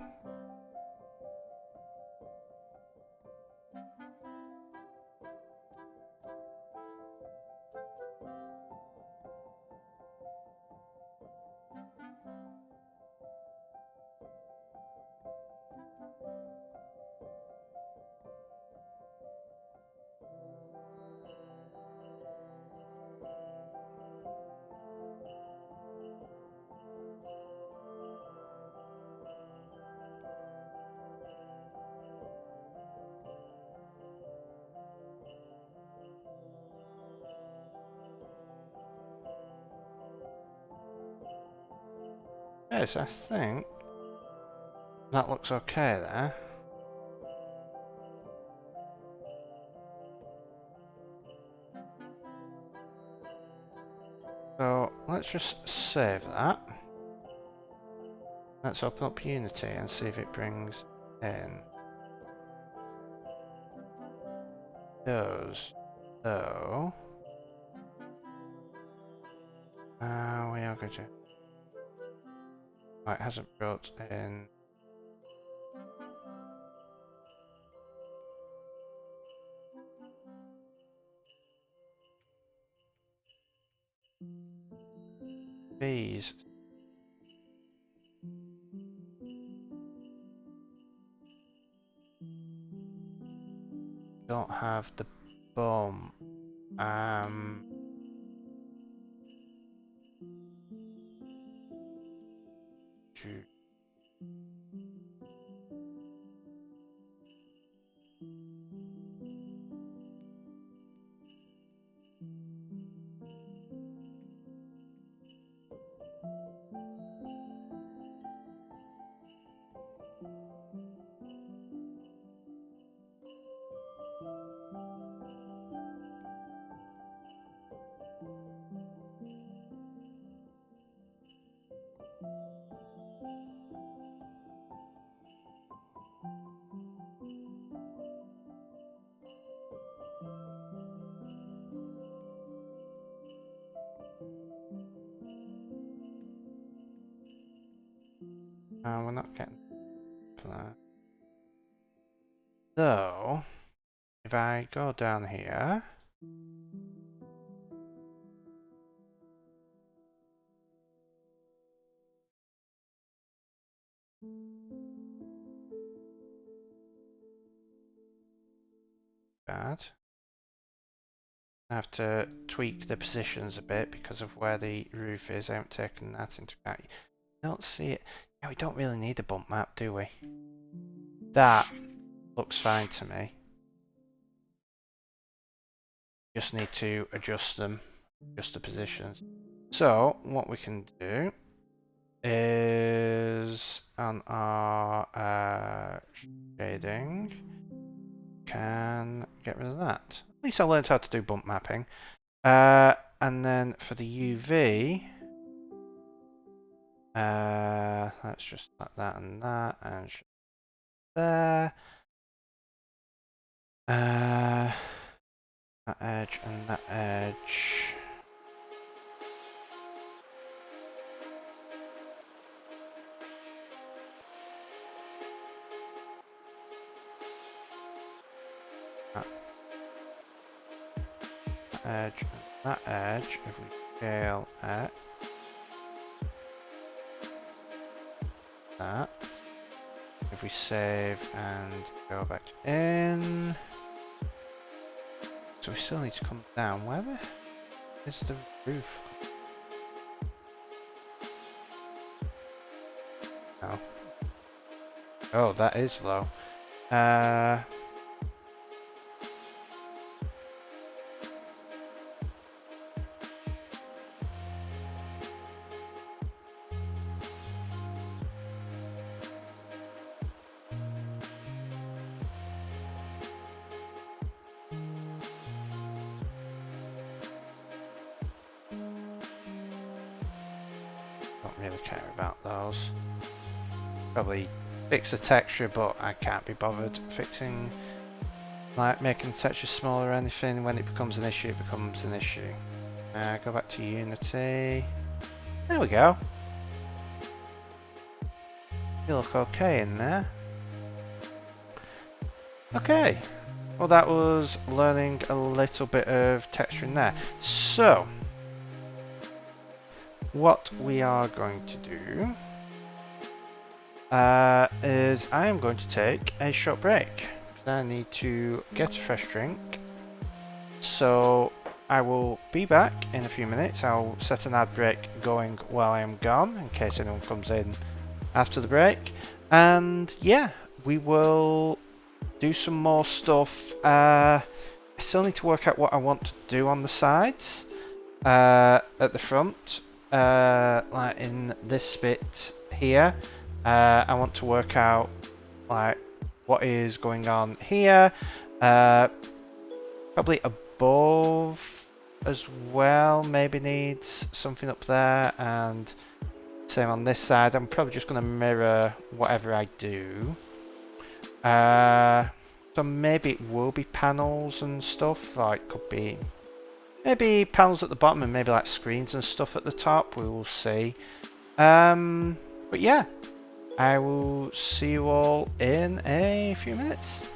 Yes, I think that looks okay there. So let's just save that. Let's open up Unity and see if it brings in those. So we are going to. Oh, it hasn't brought in. UVs. Don't have the bump. We're not getting that. So, if I go down here, bad. I have to tweak the positions a bit because of where the roof is. I haven't taken that into account. I don't see it. Yeah, we don't really need a bump map, do we? That looks fine to me. Just need to adjust them, adjust the positions. So, what we can do is on our shading, can get rid of that. At least I learned how to do bump mapping. And then for the UV, let's just like that and there. That edge and that edge. That edge and that edge. If we scale it, that. If we save and go back in. So we still need to come down. Where is the roof? Oh. Oh, that is low. Don't really care about those. Probably fix the texture, but I can't be bothered fixing, like making the texture smaller or anything. When it becomes an issue, it becomes an issue. Go back to Unity. There we go. You look okay in there. Okay. Well, that was learning a little bit of texturing there. So, what we are going to do is I am going to take a short break. I need to get a fresh drink. So I will be back in a few minutes. I'll set an ad break going while I am gone in case anyone comes in after the break. And yeah, we will do some more stuff. I still need to work out what I want to do on the sides at the front. Like in this bit here, I want to work out like what is going on here, probably above as well, maybe needs something up there, and same on this side. I'm probably just going to mirror whatever I do, so maybe it will be panels and stuff, like could be maybe panels at the bottom and maybe like screens and stuff at the top. We will see. But yeah, I will see you all in a few minutes.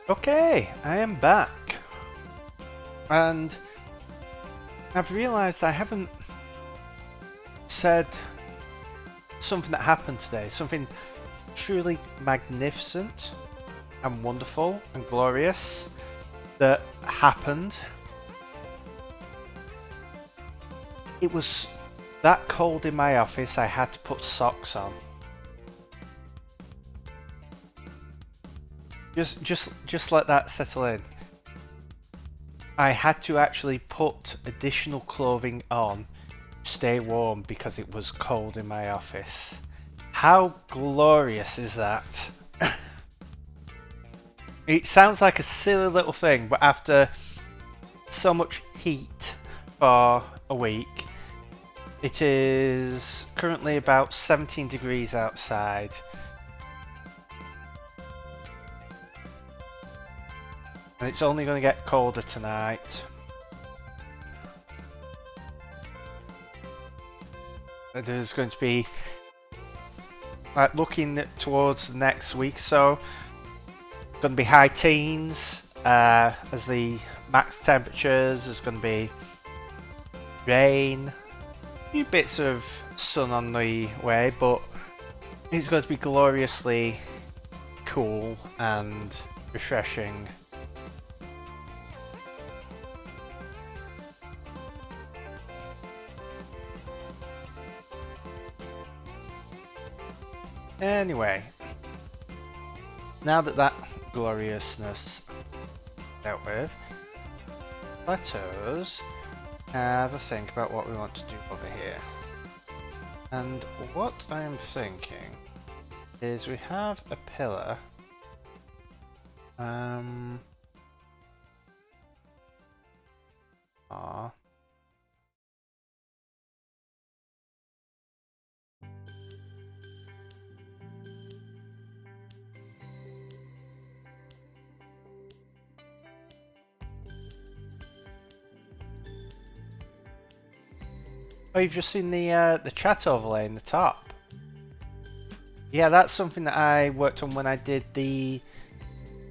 Okay, I am back. And I've realised I haven't said something that happened today, something truly magnificent and wonderful and glorious that happened. It was that cold in my office I had to put socks on. Just let that settle in. I had to actually put additional clothing on to stay warm because it was cold in my office. How glorious is that? It sounds like a silly little thing, but after so much heat for a week, it is currently about 17 degrees outside. And it's only going to get colder tonight. There's going to be, like, looking towards the next week, so going to be high teens as the max temperatures. There's going to be rain, a few bits of sun on the way, but it's going to be gloriously cool and refreshing. Anyway, now that that gloriousness dealt with, let us have a think about what we want to do over here. And what I am thinking is we have a pillar. Oh, you've just seen the chat overlay in the top. Yeah, that's something that I worked on when I did the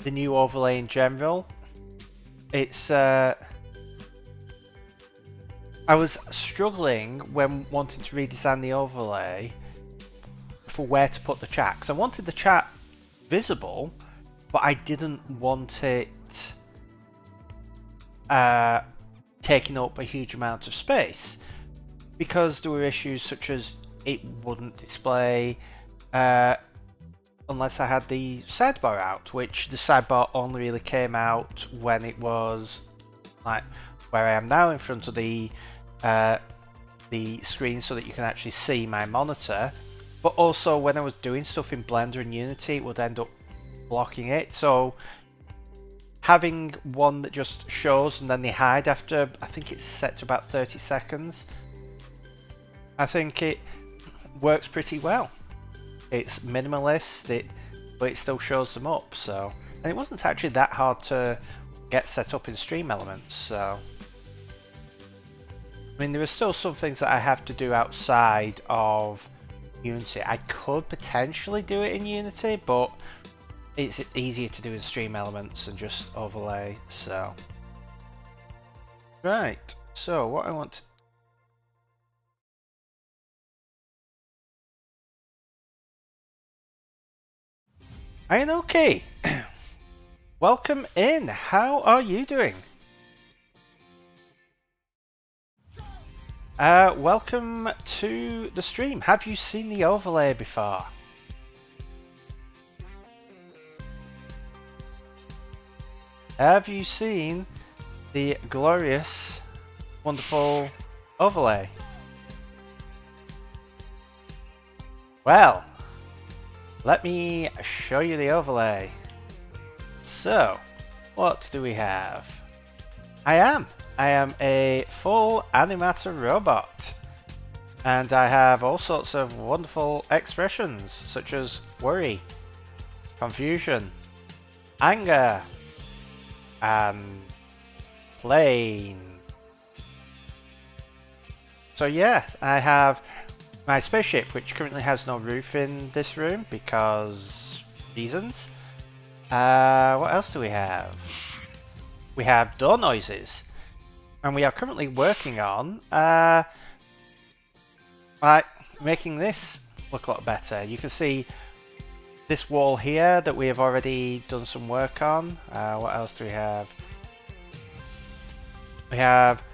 new overlay in general. It's I was struggling when wanting to redesign the overlay for where to put the chat, because I wanted the chat visible, but I didn't want it taking up a huge amount of space, because there were issues such as it wouldn't display unless I had the sidebar out, which the sidebar only really came out when it was like where I am now in front of the screen so that you can actually see my monitor, but also when I was doing stuff in Blender and Unity it would end up blocking it. So having one that just shows and then they hide after, I think it's set to about 30 seconds, I think it works pretty well. It's minimalist, but it still shows them up. So, and it wasn't actually that hard to get set up in Stream Elements. So, I mean, there are still some things that I have to do outside of Unity. I could potentially do it in Unity, but it's easier to do in Stream Elements and just overlay. So, right. So, what I want to Ian, okay. Welcome in. How are you doing? Welcome to the stream. Have you seen the overlay before? Have you seen the glorious, wonderful overlay? Well, let me show you the overlay. So, what do we have? I am a full animator robot, and I have all sorts of wonderful expressions such as worry, confusion, anger, and plain. So yes, I have my spaceship, which currently has no roof in this room because reasons. What else do we have? We have door noises. And we are currently working on like making this look a lot better. You can see this wall here that we have already done some work on. What else do we have? We have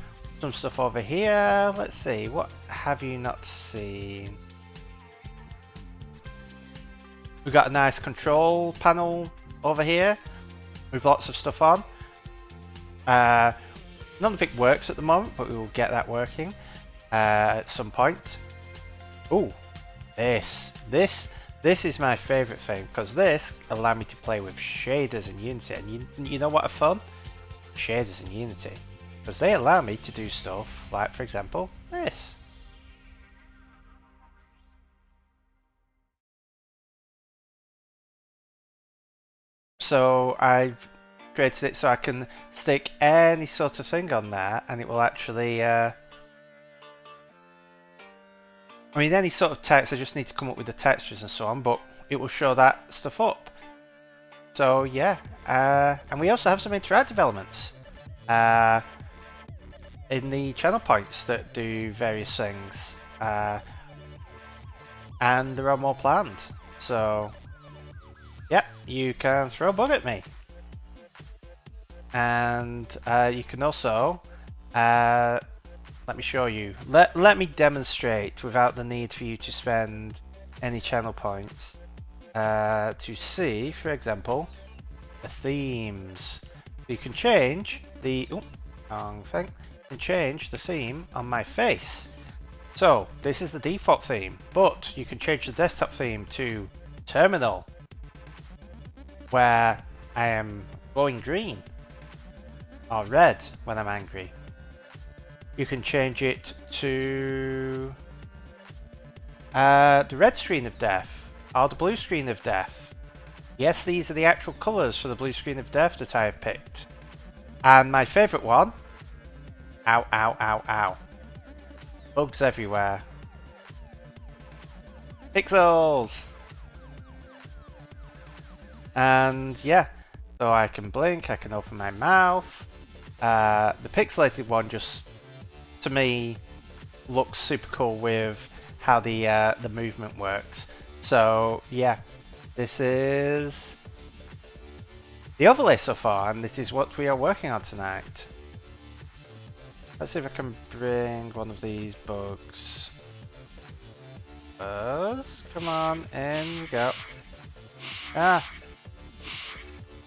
some stuff over here. Let's see, what have you not seen? We've got a nice control panel over here with lots of stuff on. None of it works at the moment, but we will get that working at some point. Oh, this is my favorite thing, because this allows me to play with shaders in Unity. And you know what are fun? Shaders in Unity, because they allow me to do stuff like, for example, this. So I've created it so I can stick any sort of thing on there, and it will actually I mean, any sort of text, I just need to come up with the textures and so on, but it will show that stuff up. So yeah, and we also have some interactive elements in the channel points that do various things, and there are more planned. So yeah, you can throw a bug at me, and you can also let me show you. Let me demonstrate without the need for you to spend any channel points to see, for example, the themes. You can change the wrong thing. You can change the theme on my face. So this is the default theme, but you can change the desktop theme to terminal, where I am going green or red when I'm angry. You can change it to the red screen of death or the blue screen of death. Yes, these are the actual colours for the blue screen of death that I have picked. And my favourite one, ow, ow, ow, ow. Bugs everywhere. Pixels! And yeah, so I can blink, I can open my mouth. The pixelated one just, to me, looks super cool with how the movement works. So yeah, this is the overlay so far, and this is what we are working on tonight. Let's see if I can bring one of these bugs. Buzz, come on, in you go. Ah,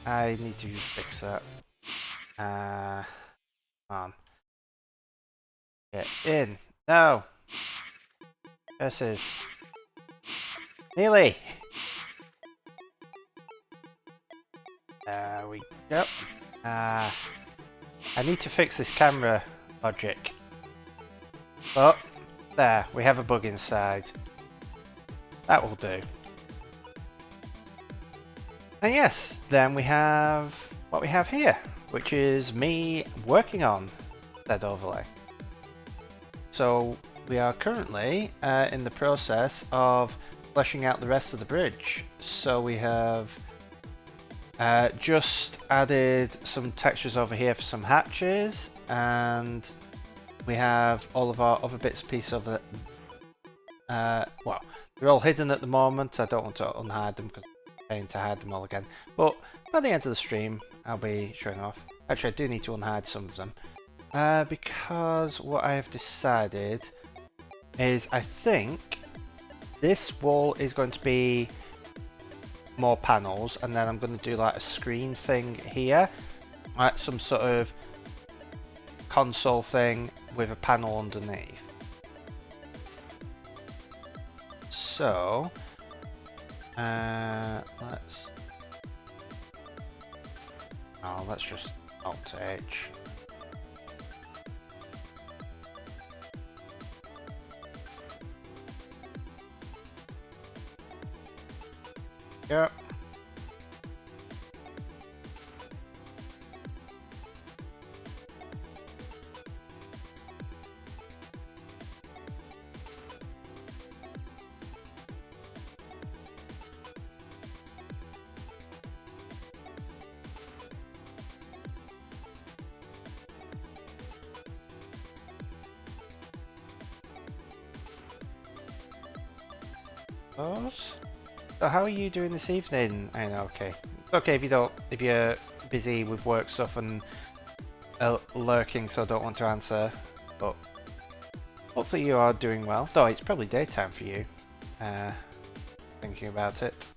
I need to fix that. Come on. Get in. No. Curses. Nearly. There we go. I need to fix this camera logic. But, there, we have a bug inside. That will do. And yes, then we have what we have here, which is me working on that overlay. So we are currently in the process of fleshing out the rest of the bridge. So we have just added some textures over here for some hatches, and we have all of our other bits and pieces over well, they're all hidden at the moment. I don't want to unhide them because I'm paying to hide them all again, but by the end of the stream I'll be showing off. Actually, I do need to unhide some of them because what I have decided is I think this wall is going to be more panels, and then I'm going to do like a screen thing here, like some sort of console thing with a panel underneath. So let's just Alt H. Yep. suppose. So how are you doing this evening? I know, okay. It's okay if you don't, if you're busy with work stuff and lurking, so don't want to answer. But hopefully you are doing well. Though it's probably daytime for you. Thinking about it.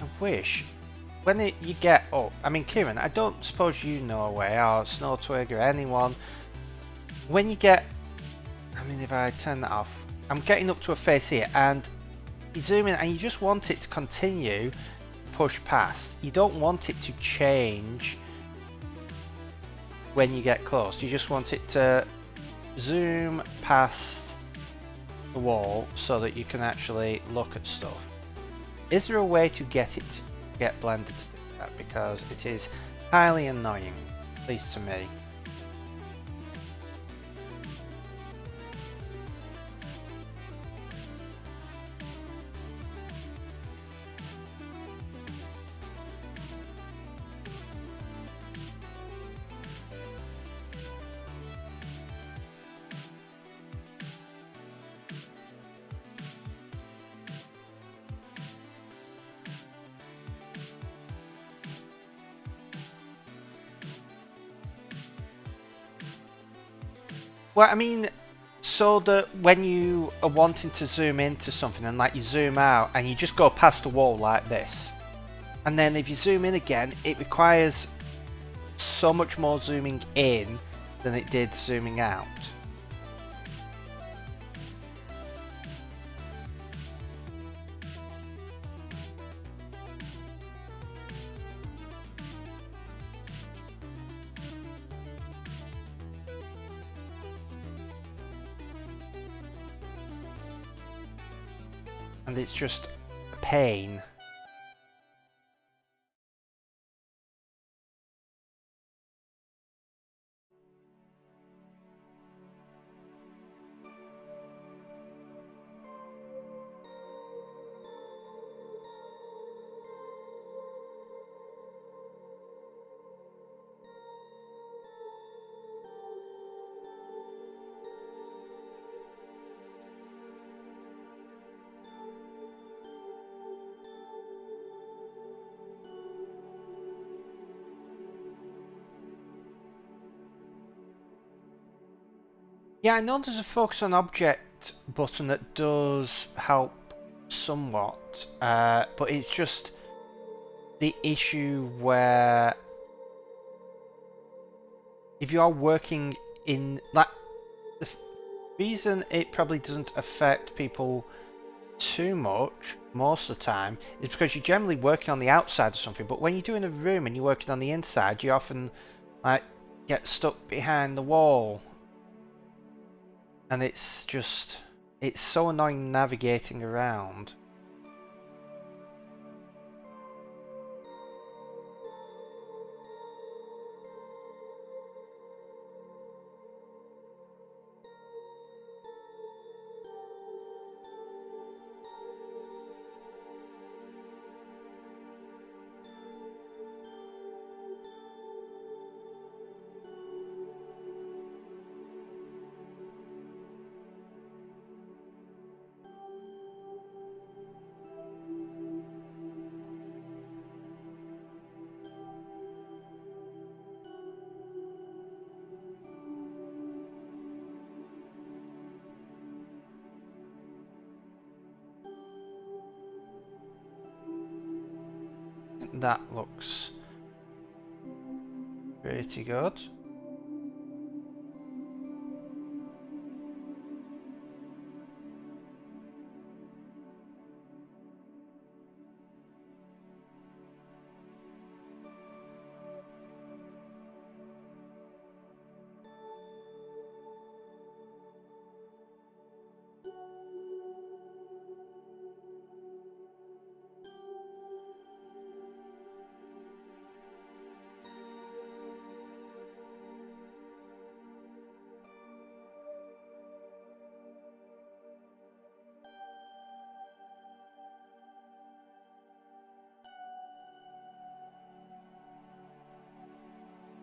I wish when you get up, I mean, Kieran, I don't suppose you know a way, or Snowtwig, or anyone. When you get, I mean, if I turn that off, I'm getting up to a face here, and you zoom in, and you just want it to continue push past. You don't want it to change when you get close. You just want it to zoom past the wall so that you can actually look at stuff. Is there a way to get it to get blended to do that? Because it is highly annoying, at least to me. Well, I mean, so that when you are wanting to zoom into something and like you zoom out and you just go past the wall like this, and then if you zoom in again, it requires so much more zooming in than it did zooming out. And it's just a pain. Yeah, I know there's a focus on object button that does help somewhat, but it's just the issue where if you are working in, like, the reason it probably doesn't affect people too much most of the time is because you're generally working on the outside of something, but when you're doing a room and you're working on the inside, you often like get stuck behind the wall. And it's just, it's so annoying navigating around. that looks pretty good.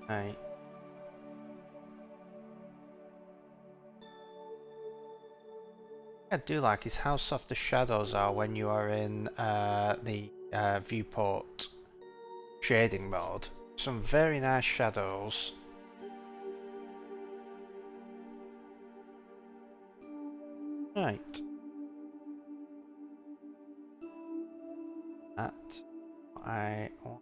Right. I do like is how soft the shadows are when you are in the viewport shading mode. Some very nice shadows. Right. That I want.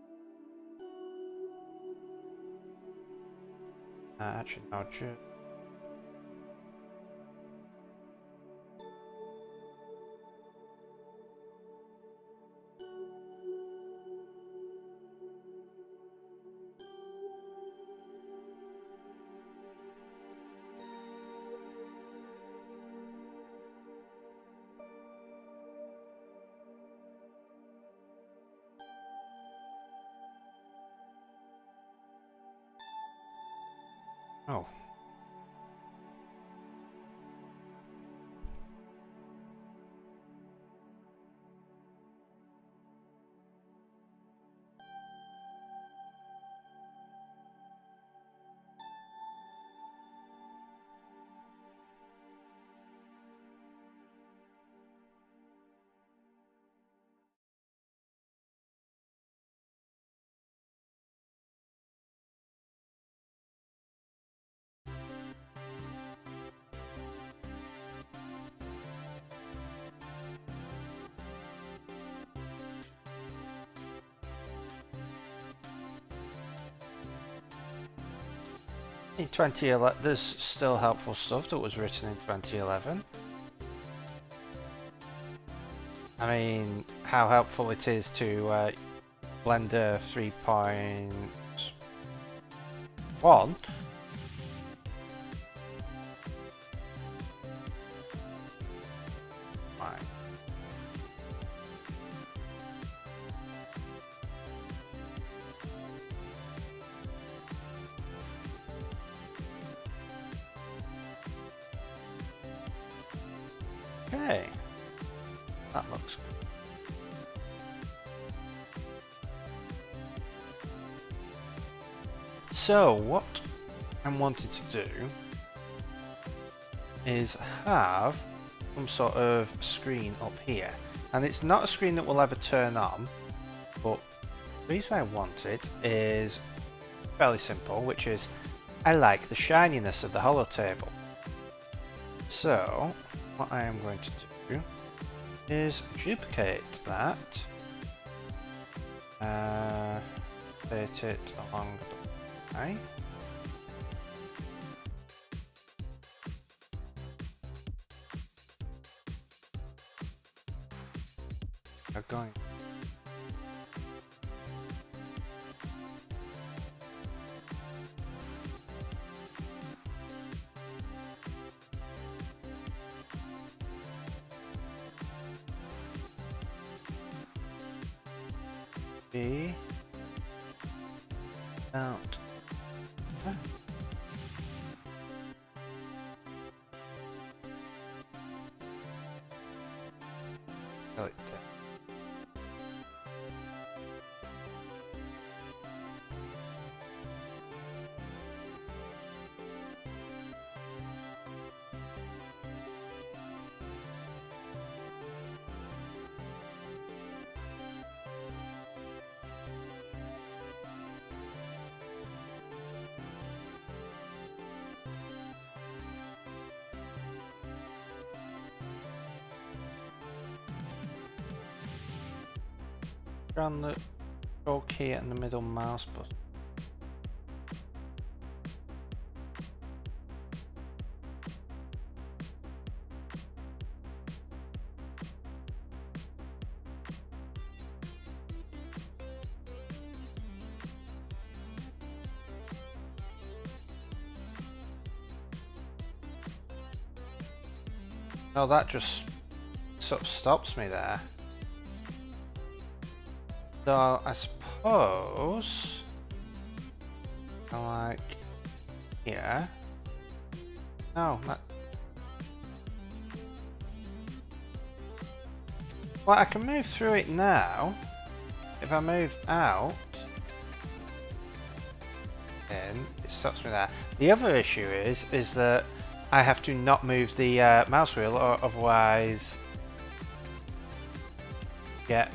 Actually, no, just. Oh. In 2011, there's still helpful stuff that was written in 2011. I mean, how helpful it is to Blender 3.1. Right. Okay, that looks good. So what I'm wanting to do is have some sort of screen up here, and it's not a screen that will ever turn on, but the reason I want it is fairly simple, which is I like the shininess of the holo table. So what I am going to do is duplicate that, set it along the way. We're going. Be out. Ah. Like that. On the control key and the middle mouse button. Oh, that just sort of stops me there. So I suppose I like here. No, that. Well, I can move through it now. If I move out, then it stops me there. The other issue is that I have to not move the mouse wheel, or otherwise get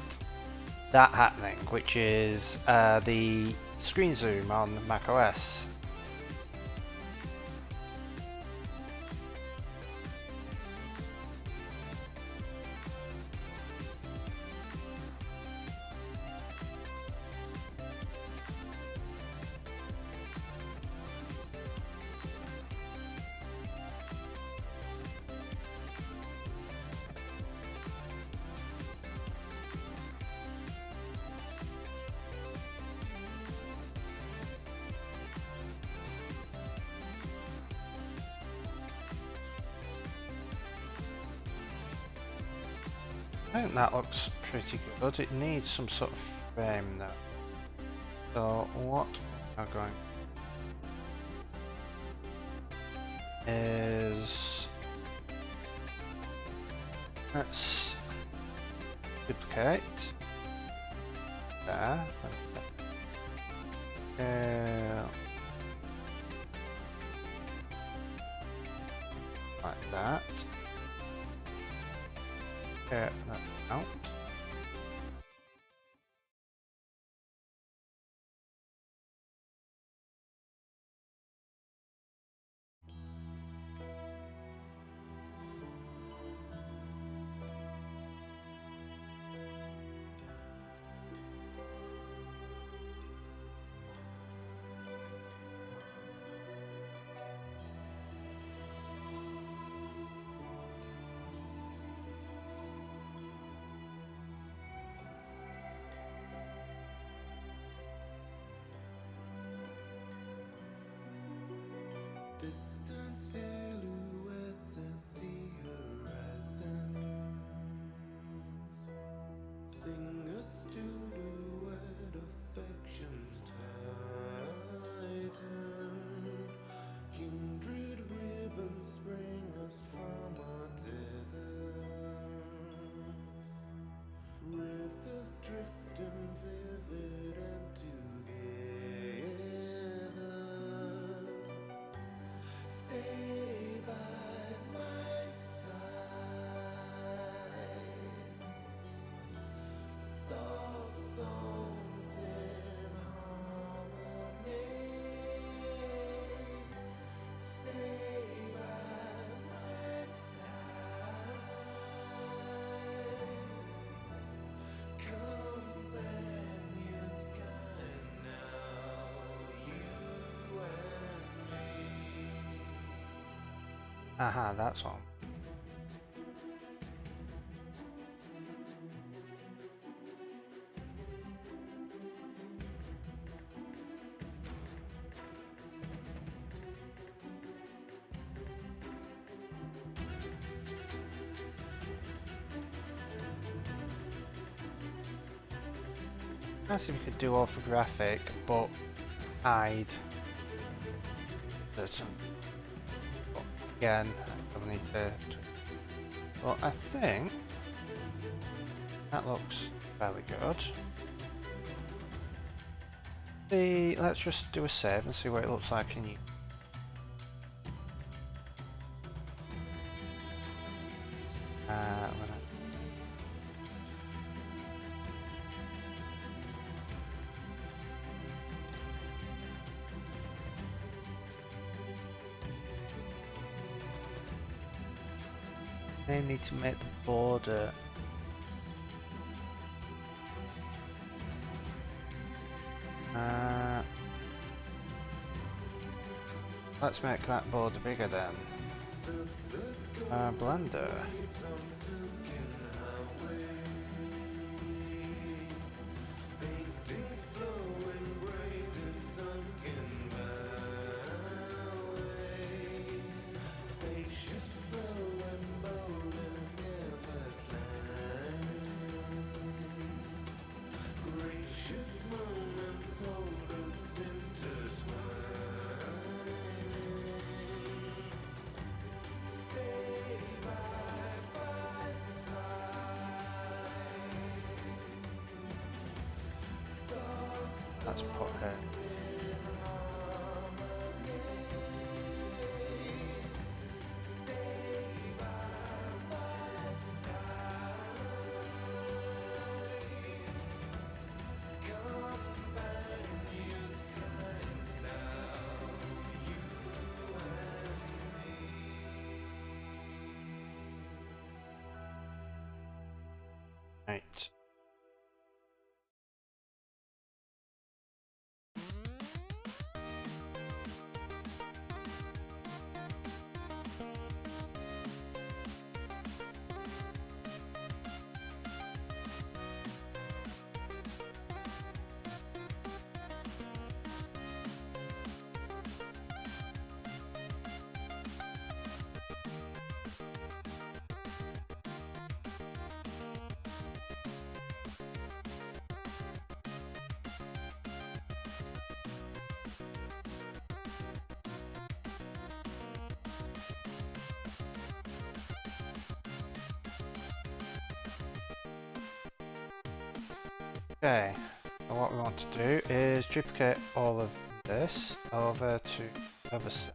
that happening, which is the screen zoom on macOS. I think that looks pretty good. It needs some sort of frame though. So what I'm going is, let's duplicate there. Like that. That out. Distant silhouettes, empty horizons. Sing a still duet, affections tighten. Kindred ribbons spring us from our tethers. Rivers drifting vivid and together. Stay by my side. Soft songs in harmony. Stay by my side. Companions kind now, you and me. Aha, that's on. Nice if you could do orthographic, but hide certain. But again, I need to. Well, I think that looks fairly good. Let's just do a save and see what it looks like in you. I need to make the border Let's make that border bigger then. Blender. Let's put her. Right. Okay, so what we want to do is duplicate all of this over to the other side.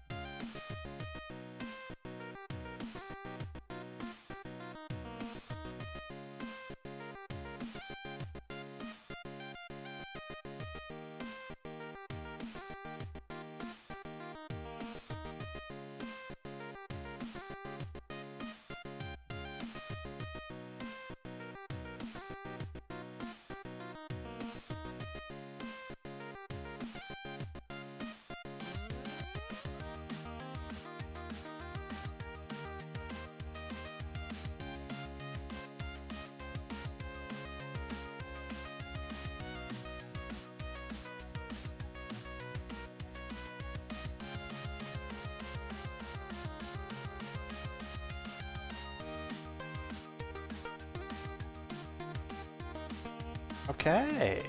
Okay,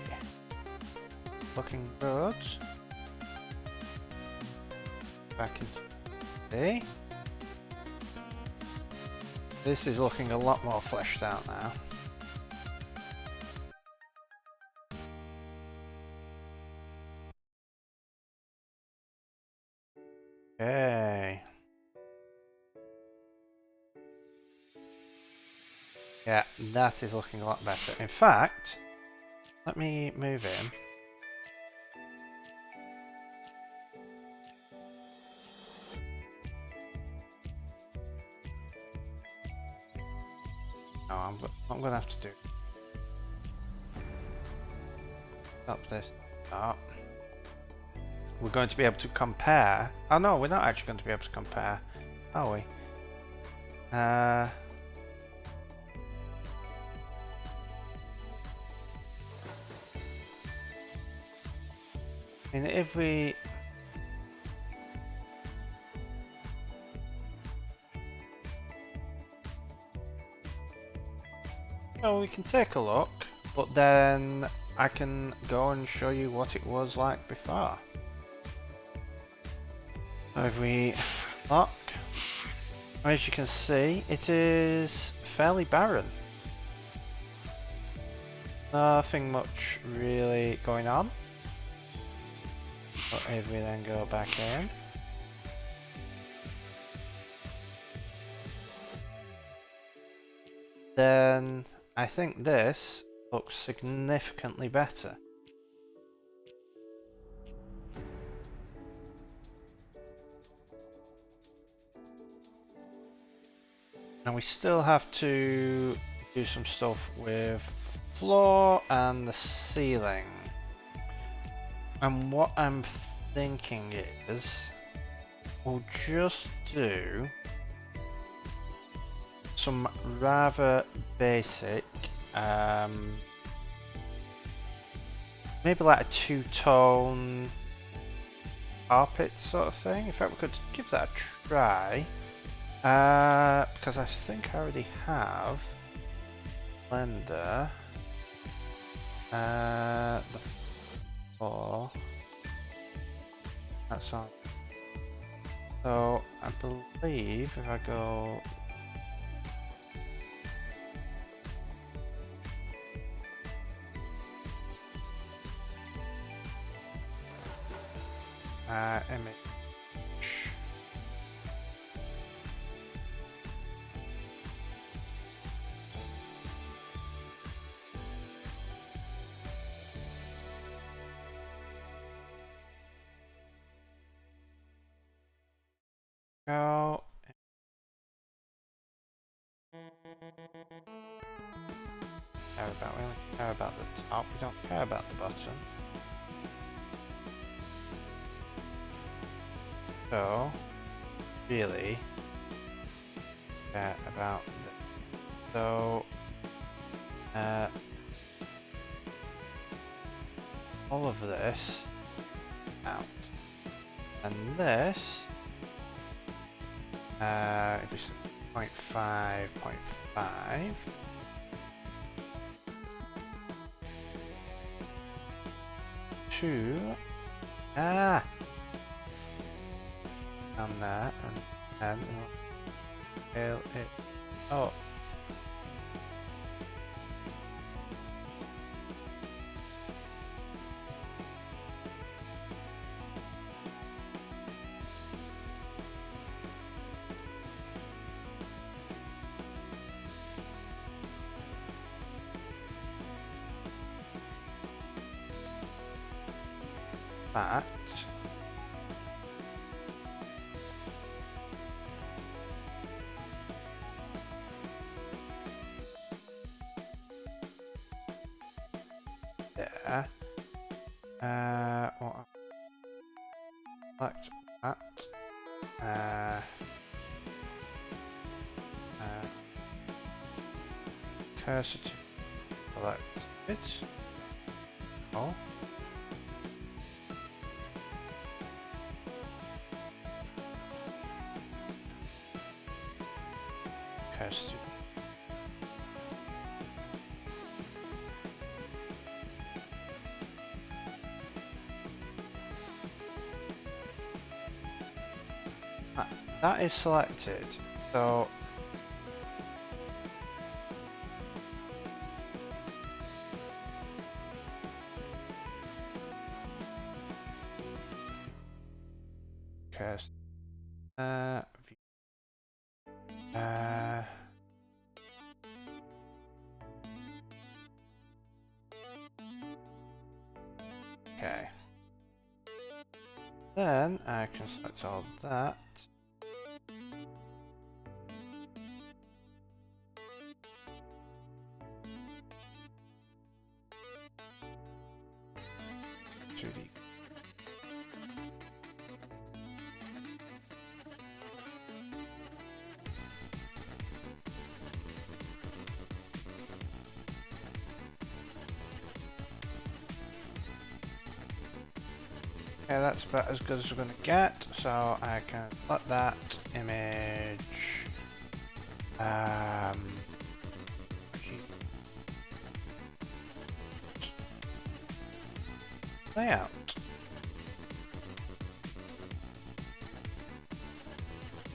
looking good. Back into D. This is looking a lot more fleshed out now. Okay. Yeah, that is looking a lot better. In fact, let me move in. No, I'm gonna have to do. Stop this. Stop. We're going to be able to compare. Oh no, we're not actually going to be able to compare, are we? I mean, if we... Oh, we can take a look, but then I can go and show you what it was like before. So if we look, as you can see, it is fairly barren. Nothing much really going on. But if we then go back in, then I think this looks significantly better. And we still have to do some stuff with the floor and the ceiling. And what I'm thinking is we'll just do some rather basic, maybe like a two-tone carpet sort of thing. In fact, we could give that a try, because I think I already have Blender. The floor. That's on. So I believe if I go image. Go. We only care about the top, we don't care about the bottom. So, really, care about the, so, all of this out, and this, if it's 0.5, 0.5. And that, and we'll scale it up. That. There. What? Select that. Cursor to select it. Oh. Cursor to that is selected, so cursor view. Okay. Then I can select all that. Okay, that's about as good as we're going to get, so I can let that image layout.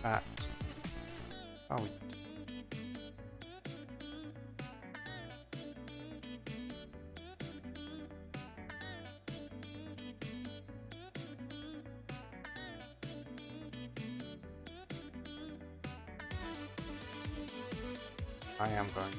That. Oh, I am going.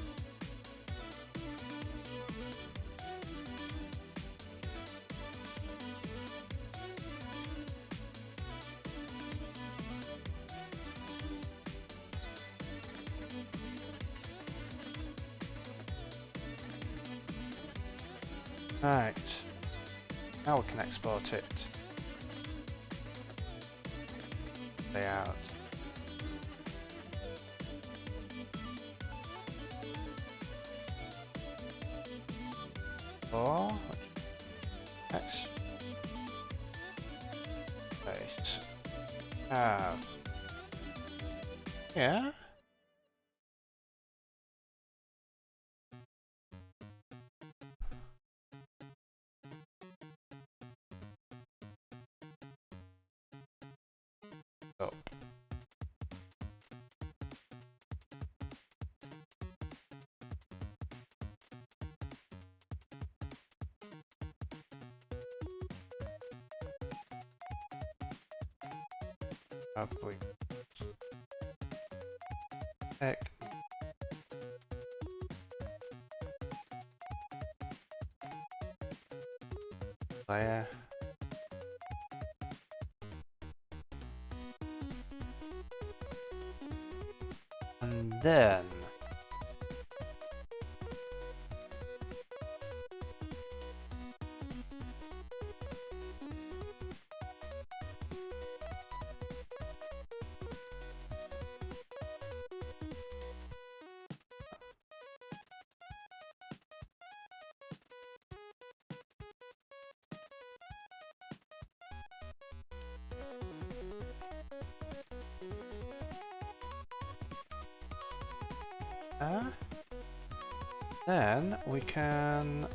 Right. Now we can export it. Layout. Or X space. Yeah. Oh. Probably. Heck. Layer. And then we can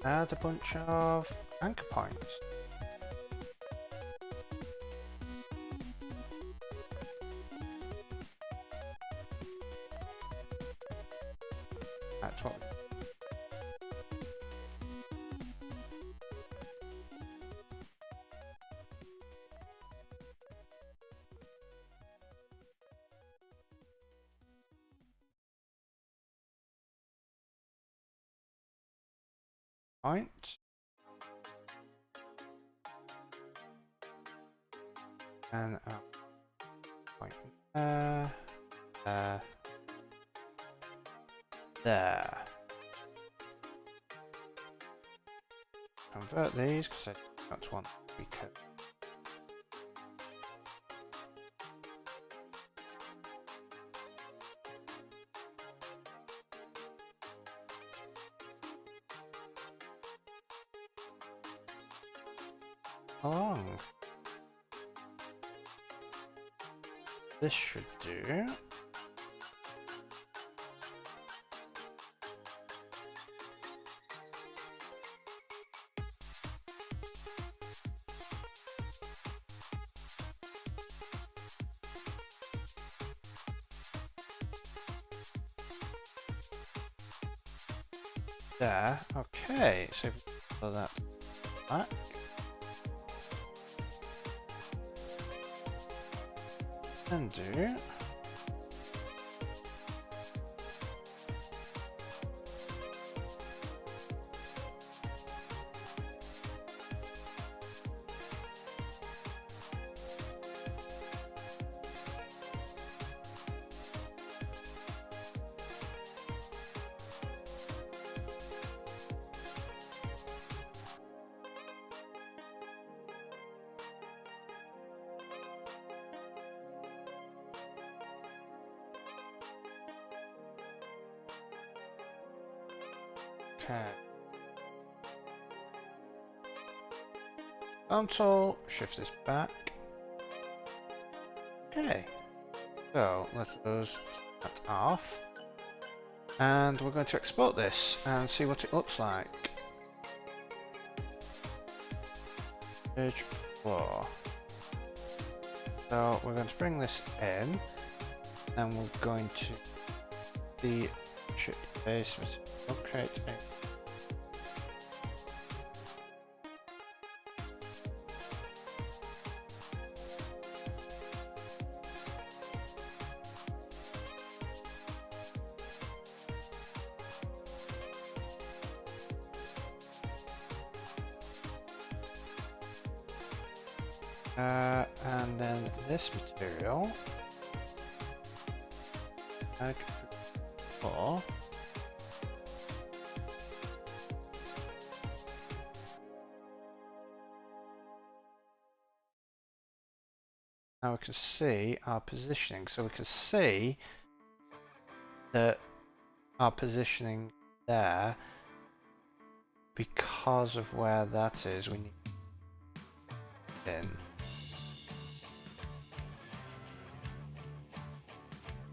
add a bunch of anchor points. That's what. Point. And point there. There. Convert these because I don't want to be cut. Along. This should do. There. Okay, so for that back. And do. Okay. Control, shift this back. Okay. So let us turn that off. And we're going to export this and see what it looks like. Page 4. So we're going to bring this in, and we're going to the chip base. We'll create a And then this material. I could put 4. Now we can see our positioning. So we can see that our positioning there, because of where that is, we need in.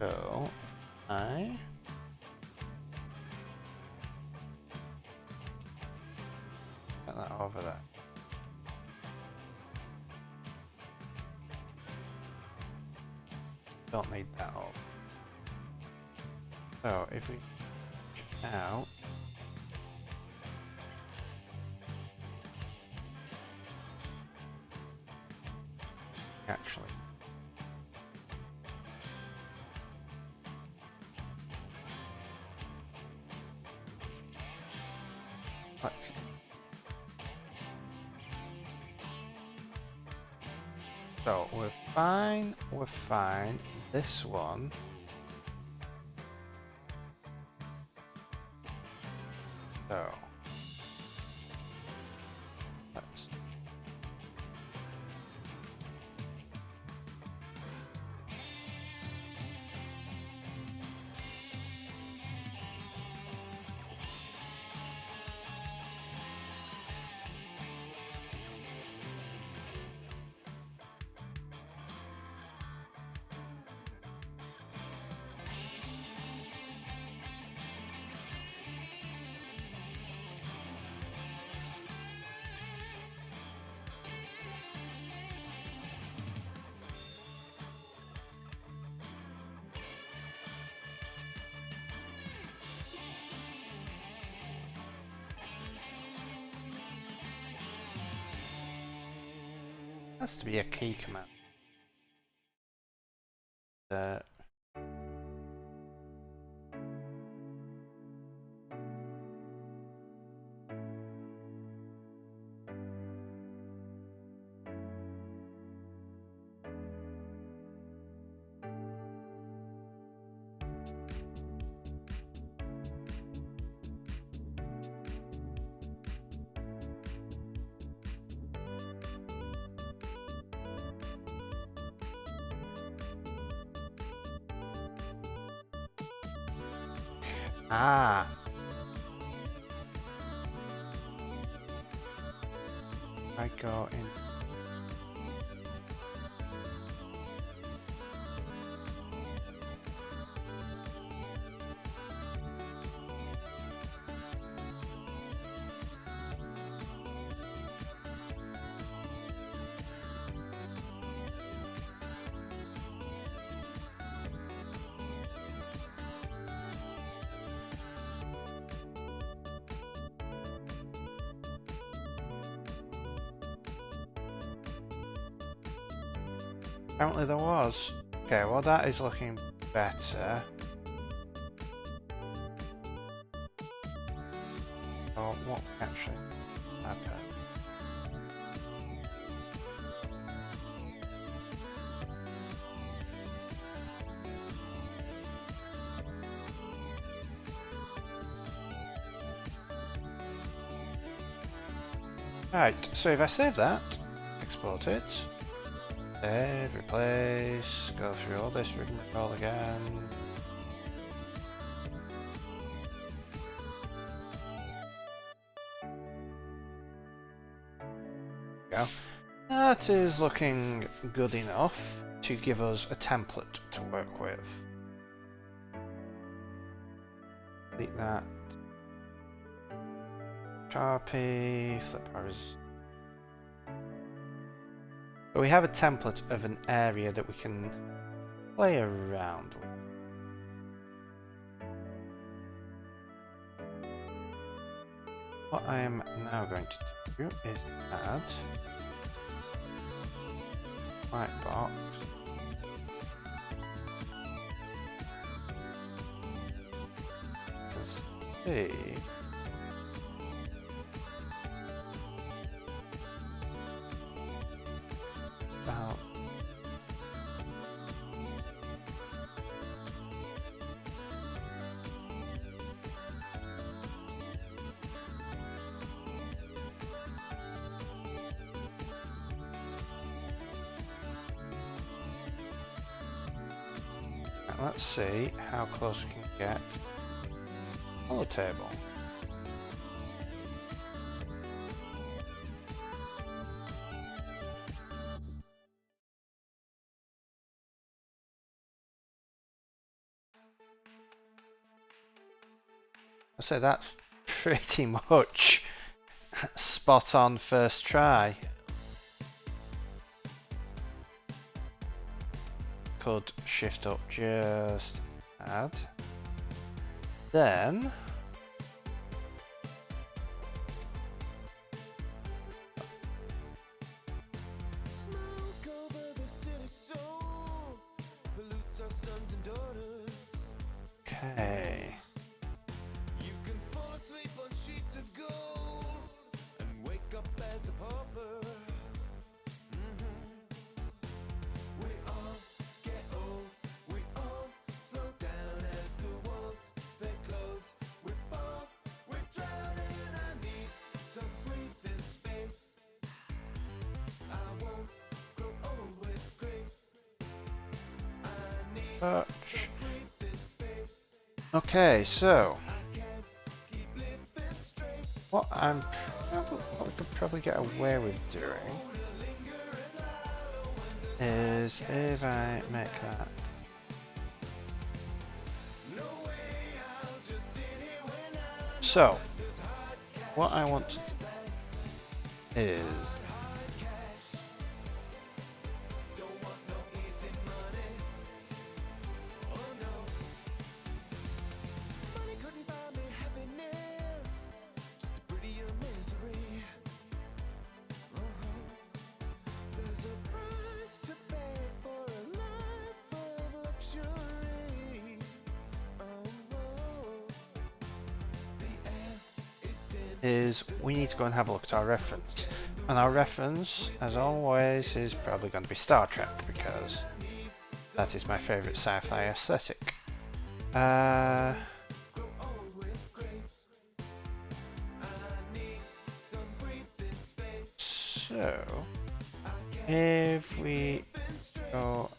So I get that over there. Don't need that up. So if we out actually so we're fine. This one. So let's has to be a key command. Ah. I go in. Apparently there was. Okay, well that is looking better. Oh, what actually happened? Right, so if I save that, export it, save, replace, go through all this rigmarole again. Go. That is looking good enough to give us a template to work with. Delete that. Copy, flip ours. But we have a template of an area that we can play around with. What I am now going to do is add white box. You can see let's see how close we can get on the table. So that's pretty much spot on first try. Could shift up just add. Then Smoke over the city soul pollutes our sons and daughters. okay. You can fall asleep on sheets of gold and wake up as a pauper. We all get old, we all slow down as the walls they close. We fall, we drown, and I need some breathing space. I won't grow old with grace. I need Touch. breathing space. Okay, so Can't keep living straight. what what we could probably get away with doing is if I make that. So, what I want to do is Money couldn't buy me happiness, just a prettier misery. There's a price to pay for a life of luxury. The air is thin. is we need to go and have a look at our reference. And our reference, as always, is probably going to be Star Trek because that is my favourite sci-fi aesthetic. Grow old with grace. I need some breathing space. So, if we go,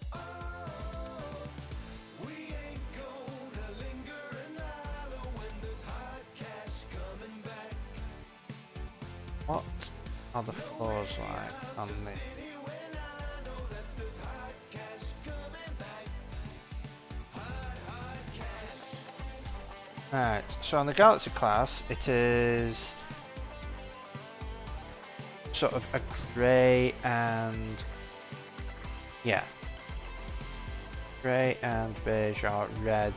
We ain't gonna linger and wallow when there's hard cash coming back. what are the floors like on the? When I know that there's hard cash coming back. Hard cash. Right, so on the Galaxy class, it is sort of a grey and yeah, grey and beige or red,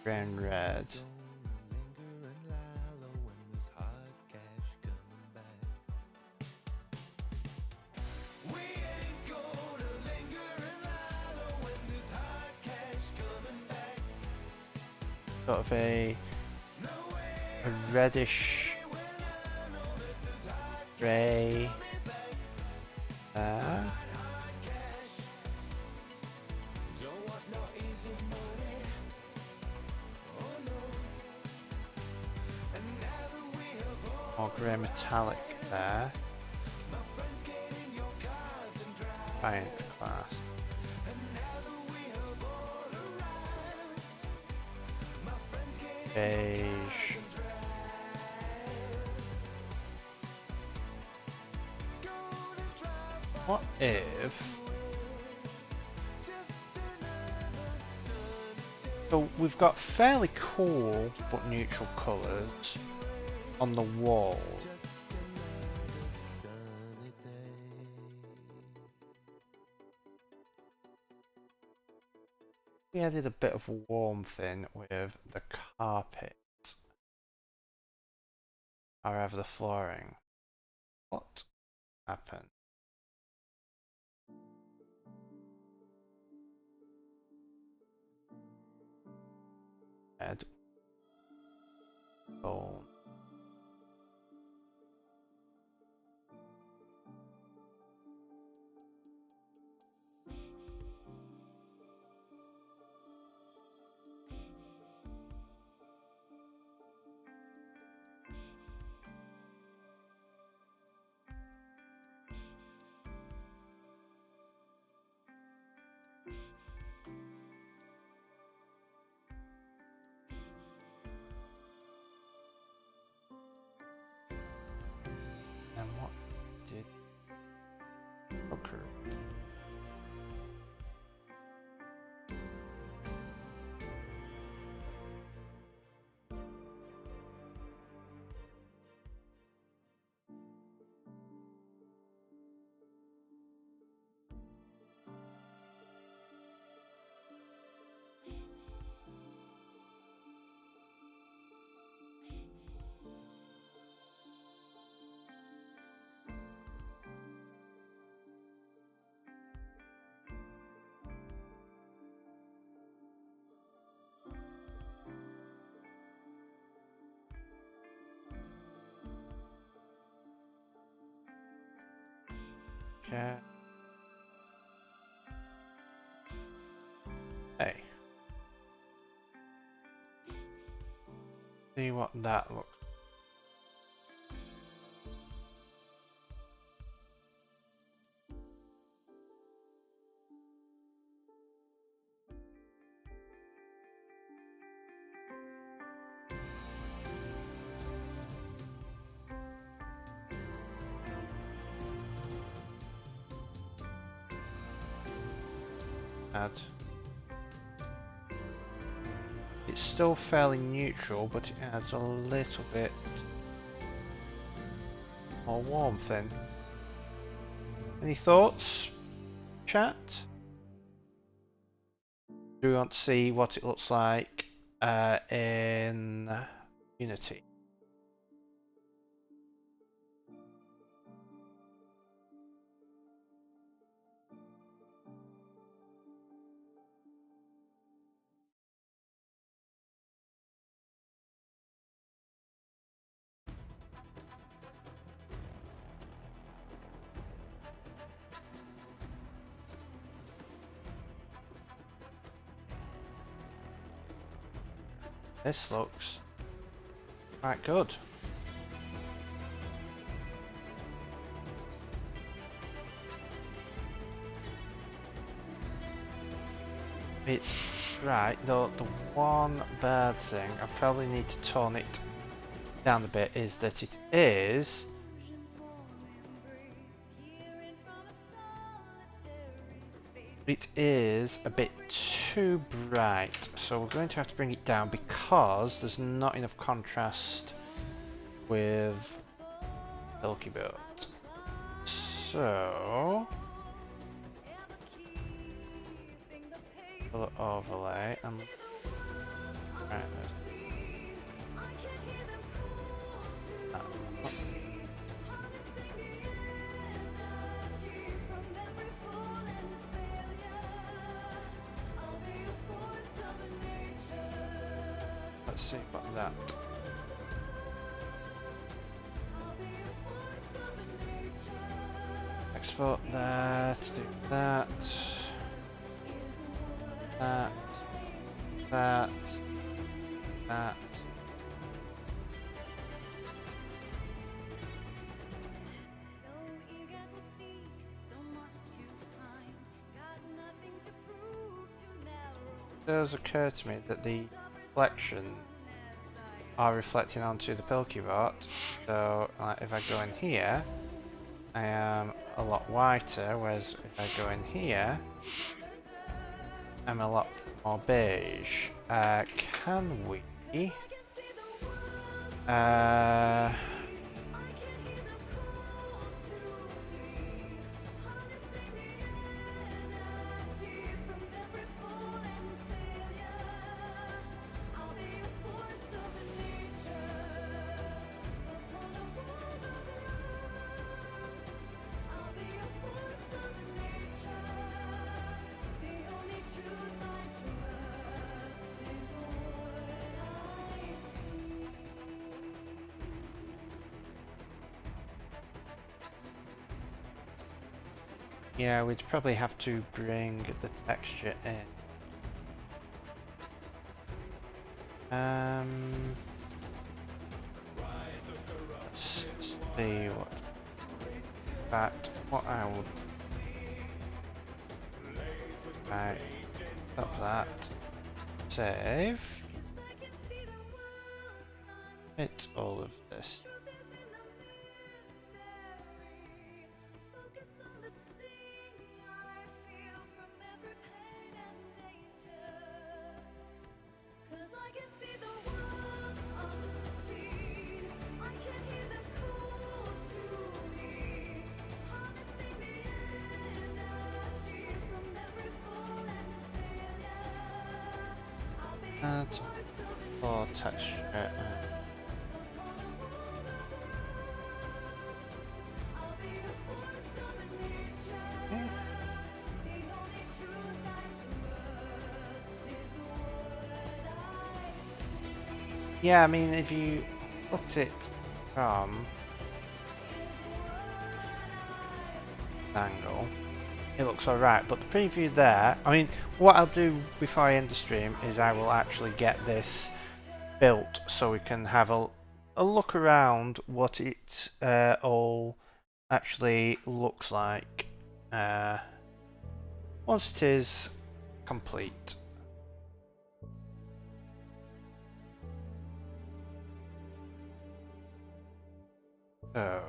grey and red. Linger and wallow when there's hard cash coming back. We ain't gonna linger and wallow when there's hard cash coming back. Sort of a reddish grey there. Don't want no easy money. Oh no. And now that we have all More grey metallic there. my friends get in your cars and drive. Science class. And now that we have all arrived, my friends get Beige. in drive. Gonna drive What if? just another sunny day. So we've got fairly cool but neutral colours on the wall. Just another sunny day. We added a bit of warmth in with the carpet, or over the flooring. What happened? Red. Gold. Hooker. Okay. Hey. See what that looks. It's still fairly neutral, but it adds a little bit more warmth in. Any thoughts, chat? Do we want to see what it looks like in Unity? This looks quite good. It's right, though the one bad thing, I probably need to tone it down a bit, is that it is a bit too bright, so we're going to have to bring it down because there's not enough contrast with Milky Boat. So overlay and right, let's see about that. Export that, do that, that, that, that. It does occur to me that the reflection are reflecting onto the Pilkybot, so if I go in here I am a lot whiter, whereas if I go in here I'm a lot more beige. Can we yeah, we'd probably have to bring the texture in. Let's see what I would. Right, stop that. Save. It's all of this. Add floor texture. Okay. Yeah, I mean, if you looked at it from an angle, it looks alright, but the preview there, I mean, what I'll do before I end the stream is I will actually get this built so we can have a look around what it all actually looks like once it is complete. So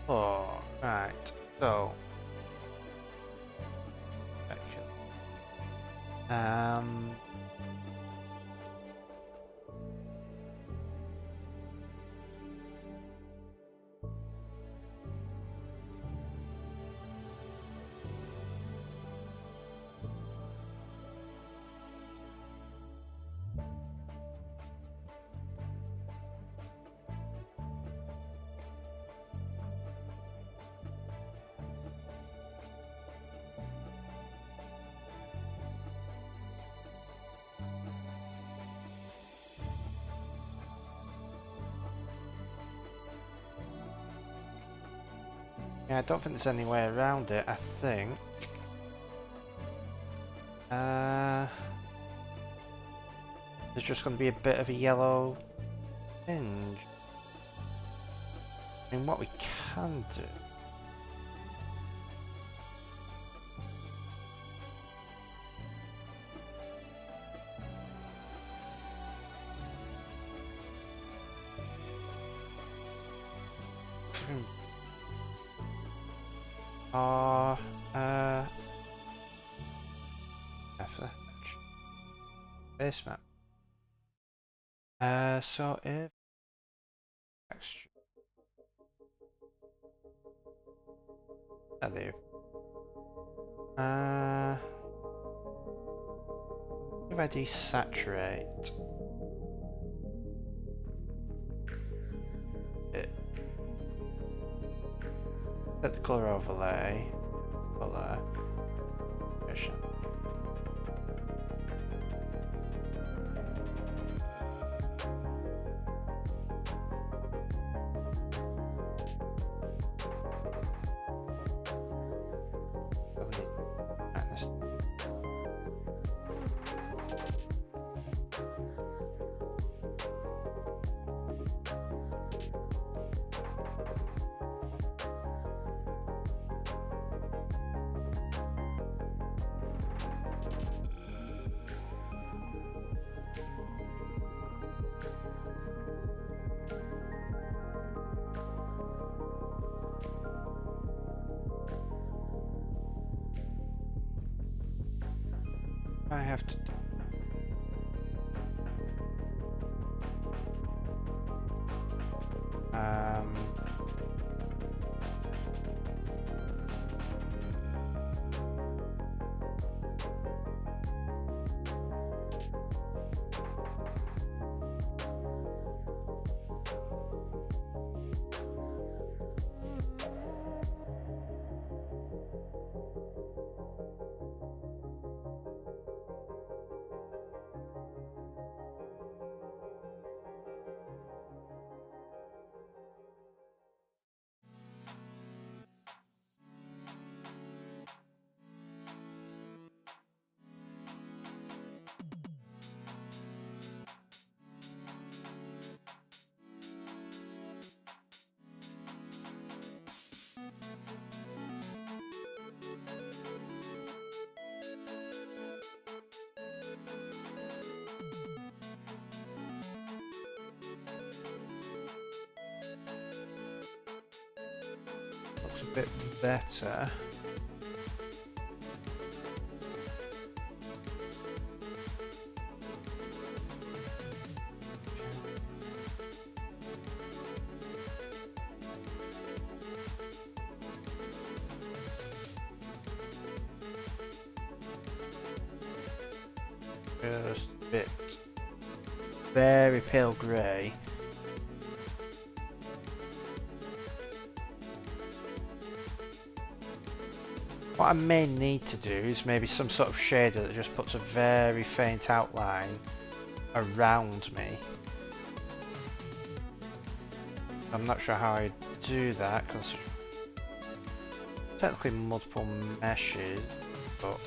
oh, right, so um yeah, I don't think there's any way around it. I think there's just going to be a bit of a yellow tinge. I mean, what we can do. Or base map. So if texture, I leave. If I desaturate it, set the color overlay, color, vision. I have to do. a bit better. Just a bit very pale grey. What I may need to do is maybe some sort of shader that just puts a very faint outline around me. I'm not sure how I do that because technically multiple meshes, but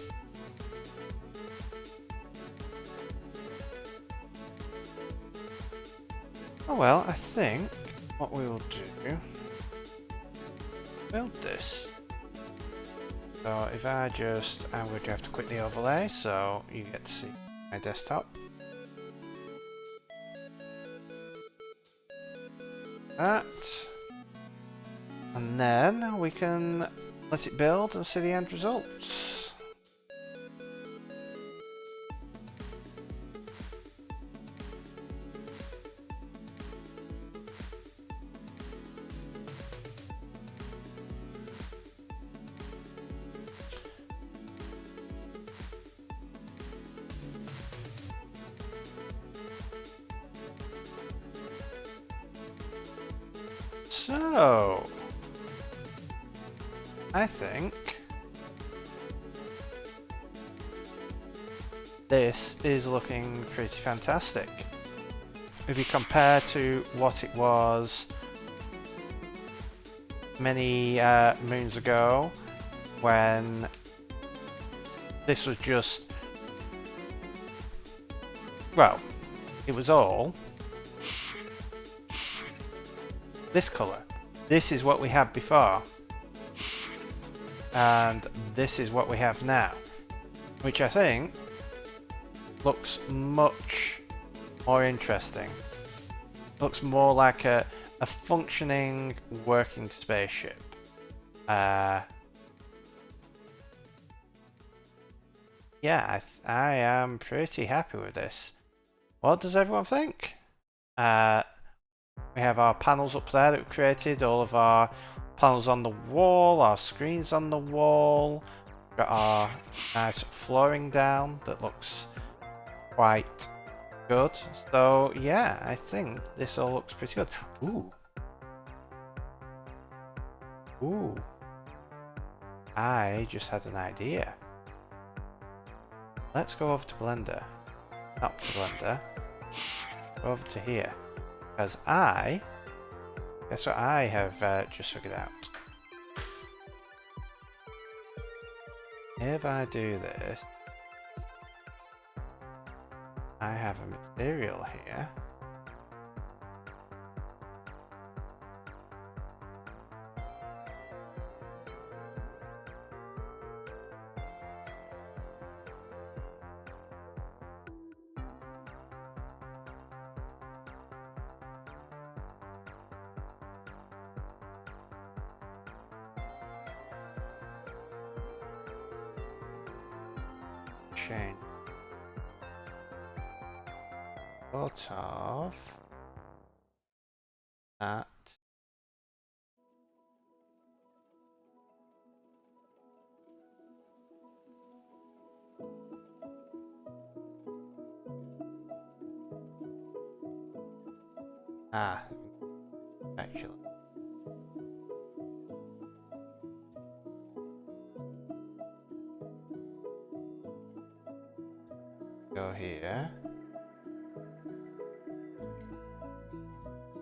oh well, I think what we will do, build this. So if I just, I'm going to have to quickly overlay so you get to see my desktop. That. And then we can let it build and see the end results. So, I think this is looking pretty fantastic. If you compare to what it was many moons ago, when this was just, well, it was all this colour. This is what we had before, and this is what we have now, which I think looks much more interesting. Looks more like a functioning working spaceship. Yeah, I am pretty happy with this. What does everyone think? We have our panels up there that we created, all of our panels on the wall, our screens on the wall. Got our nice flooring down that looks quite good. So yeah, I think this all looks pretty good. Ooh. Ooh. I just had an idea. Let's go over to Blender. Not to Blender. Go over to here. Because guess what I have just figured out. If I do this, I have a material here. Chain. Sort of that. Actually. Go here.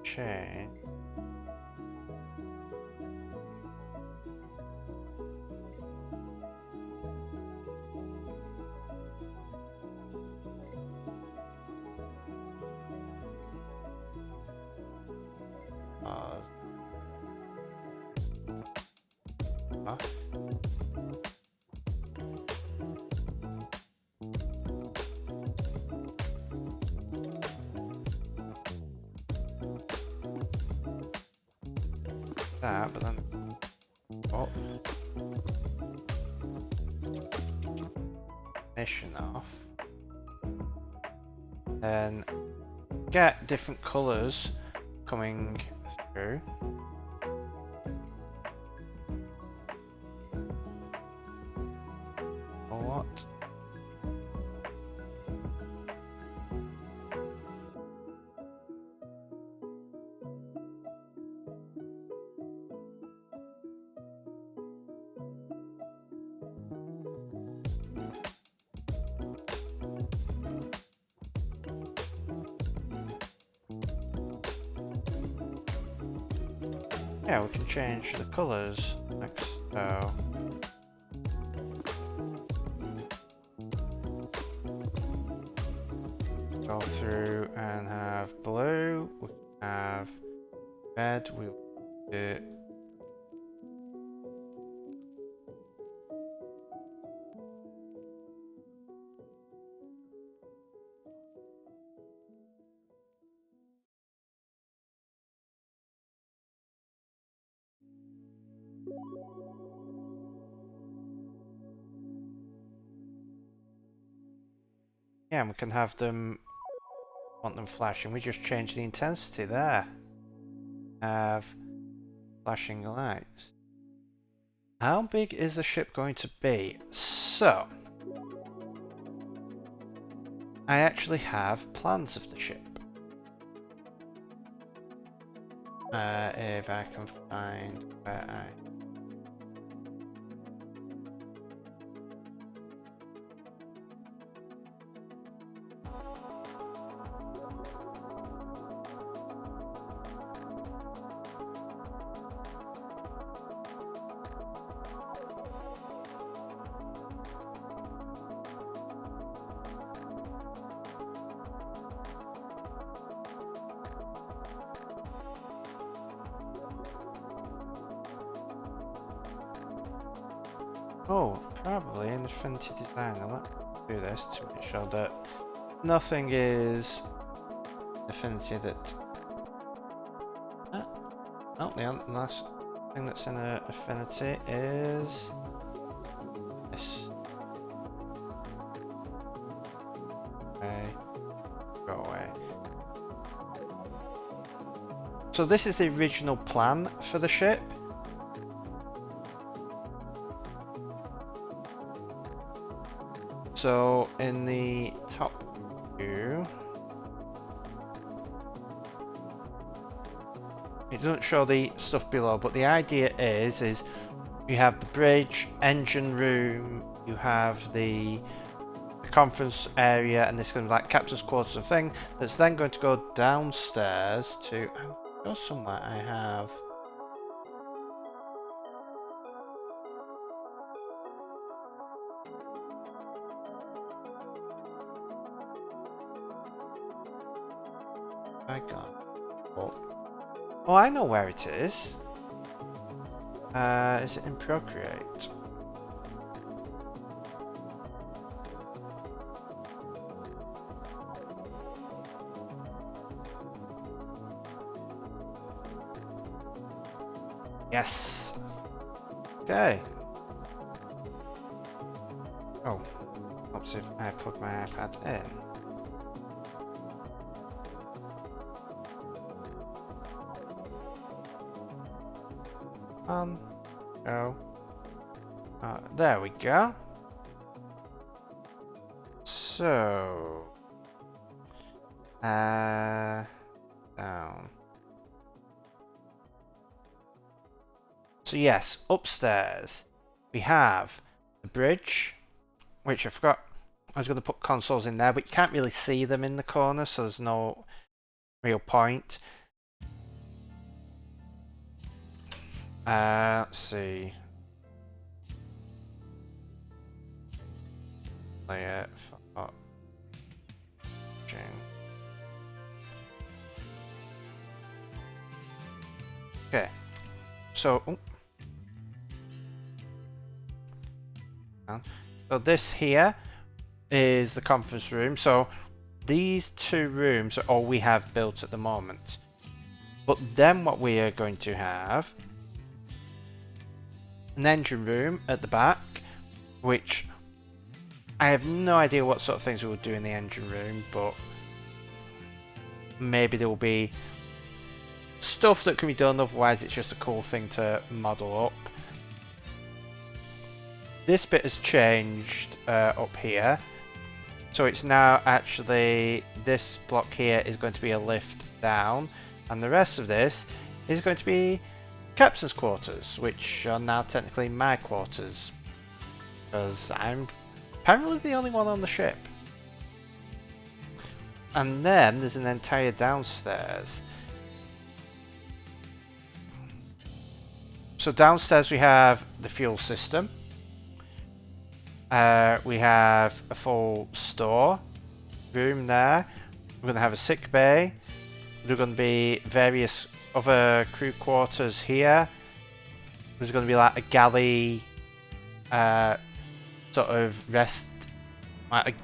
Chain. That, but then up. Mission off. Then get different colours coming through. Or what? Yeah, we can change the colours like so. Go through and have blue, we can have red, we'll do yeah, and we can have them, want them flashing, we just change the intensity there. Have flashing lights. How big is the ship going to be? So, I actually have plans of the ship. If I can find where I... Oh, probably in Affinity Designer. Let's do this to make sure that nothing is Affinity that... Oh, the last thing that's in a Affinity is this. Okay, go away. So this is the original plan for the ship. So in the top view, it doesn't show the stuff below, but the idea is you have the bridge, engine room, you have the conference area, and this is going to be like captain's quarters and thing. That's then going to go downstairs to go somewhere. I have. I got. Oh, I know where it is. Is it in Procreate? Yes. Okay. Oh, oops! If I plug my iPad in. Oh. There we go. So, down. So yes, upstairs we have the bridge, which I forgot. I was going to put consoles in there, but you can't really see them in the corner, so there's no real point. Let's see. Layer for okay. So, so this here is the conference room. So these two rooms are all we have built at the moment. But then what we are going to have an engine room at the back, which I have no idea what sort of things we would do in the engine room, but maybe there will be stuff that can be done, otherwise it's just a cool thing to model up. This bit has changed up here, so it's now actually, this block here is going to be a lift down, and the rest of this is going to be Captain's quarters, which are now technically my quarters, because I'm apparently the only one on the ship. And then there's an entire downstairs. So downstairs we have the fuel system. We have a full store room there. We're going to have a sick bay. There are going to be various other crew quarters here. There's going to be like a galley sort of rest, like a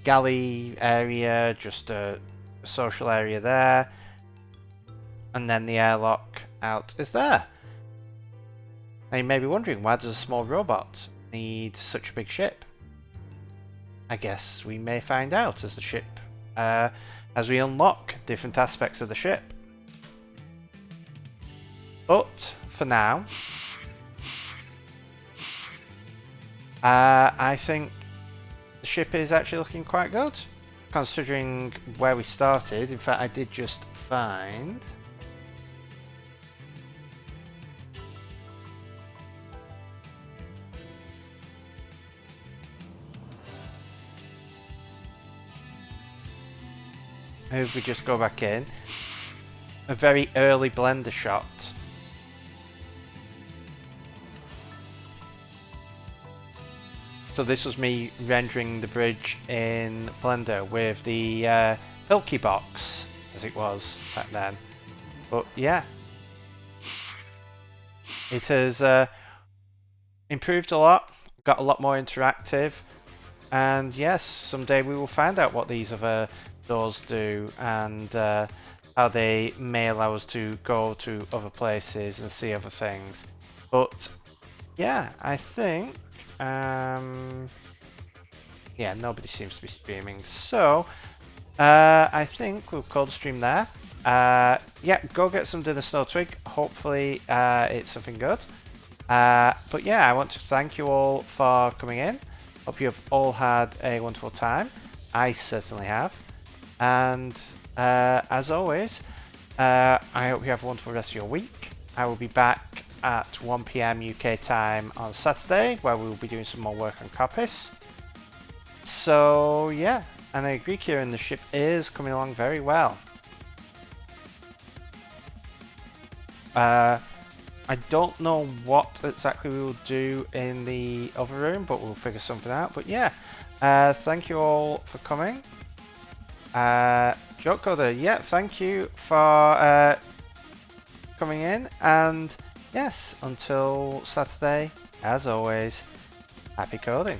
galley area, just a social area there. And then the airlock out is there. Now you may be wondering, why does a small robot need such a big ship? I guess we may find out as the ship, as we unlock different aspects of the ship. But for now, I think the ship is actually looking quite good, considering where we started. In fact, I did just find... If we just go back in, a very early Blender shot. So this was me rendering the bridge in Blender with the bulky box, as it was back then. But yeah, it has improved a lot, got a lot more interactive, and yes, someday we will find out what these other doors do and how they may allow us to go to other places and see other things. But yeah, I think yeah, nobody seems to be streaming, so I think we'll call the stream there. Yeah, go get some dinner, Snow Twig. Hopefully it's something good. But yeah, I want to thank you all for coming in. Hope you have all had a wonderful time. I certainly have. And as always, I hope you have a wonderful rest of your week. I will be back at 1 PM UK time on Saturday, where we will be doing some more work on Coppice. So yeah, and I agree, Kieran, the ship is coming along very well. I don't know what exactly we will do in the other room, but we'll figure something out. But yeah, thank you all for coming. Joke Coder, yeah, thank you for coming in, and yes, until Saturday, as always, happy coding.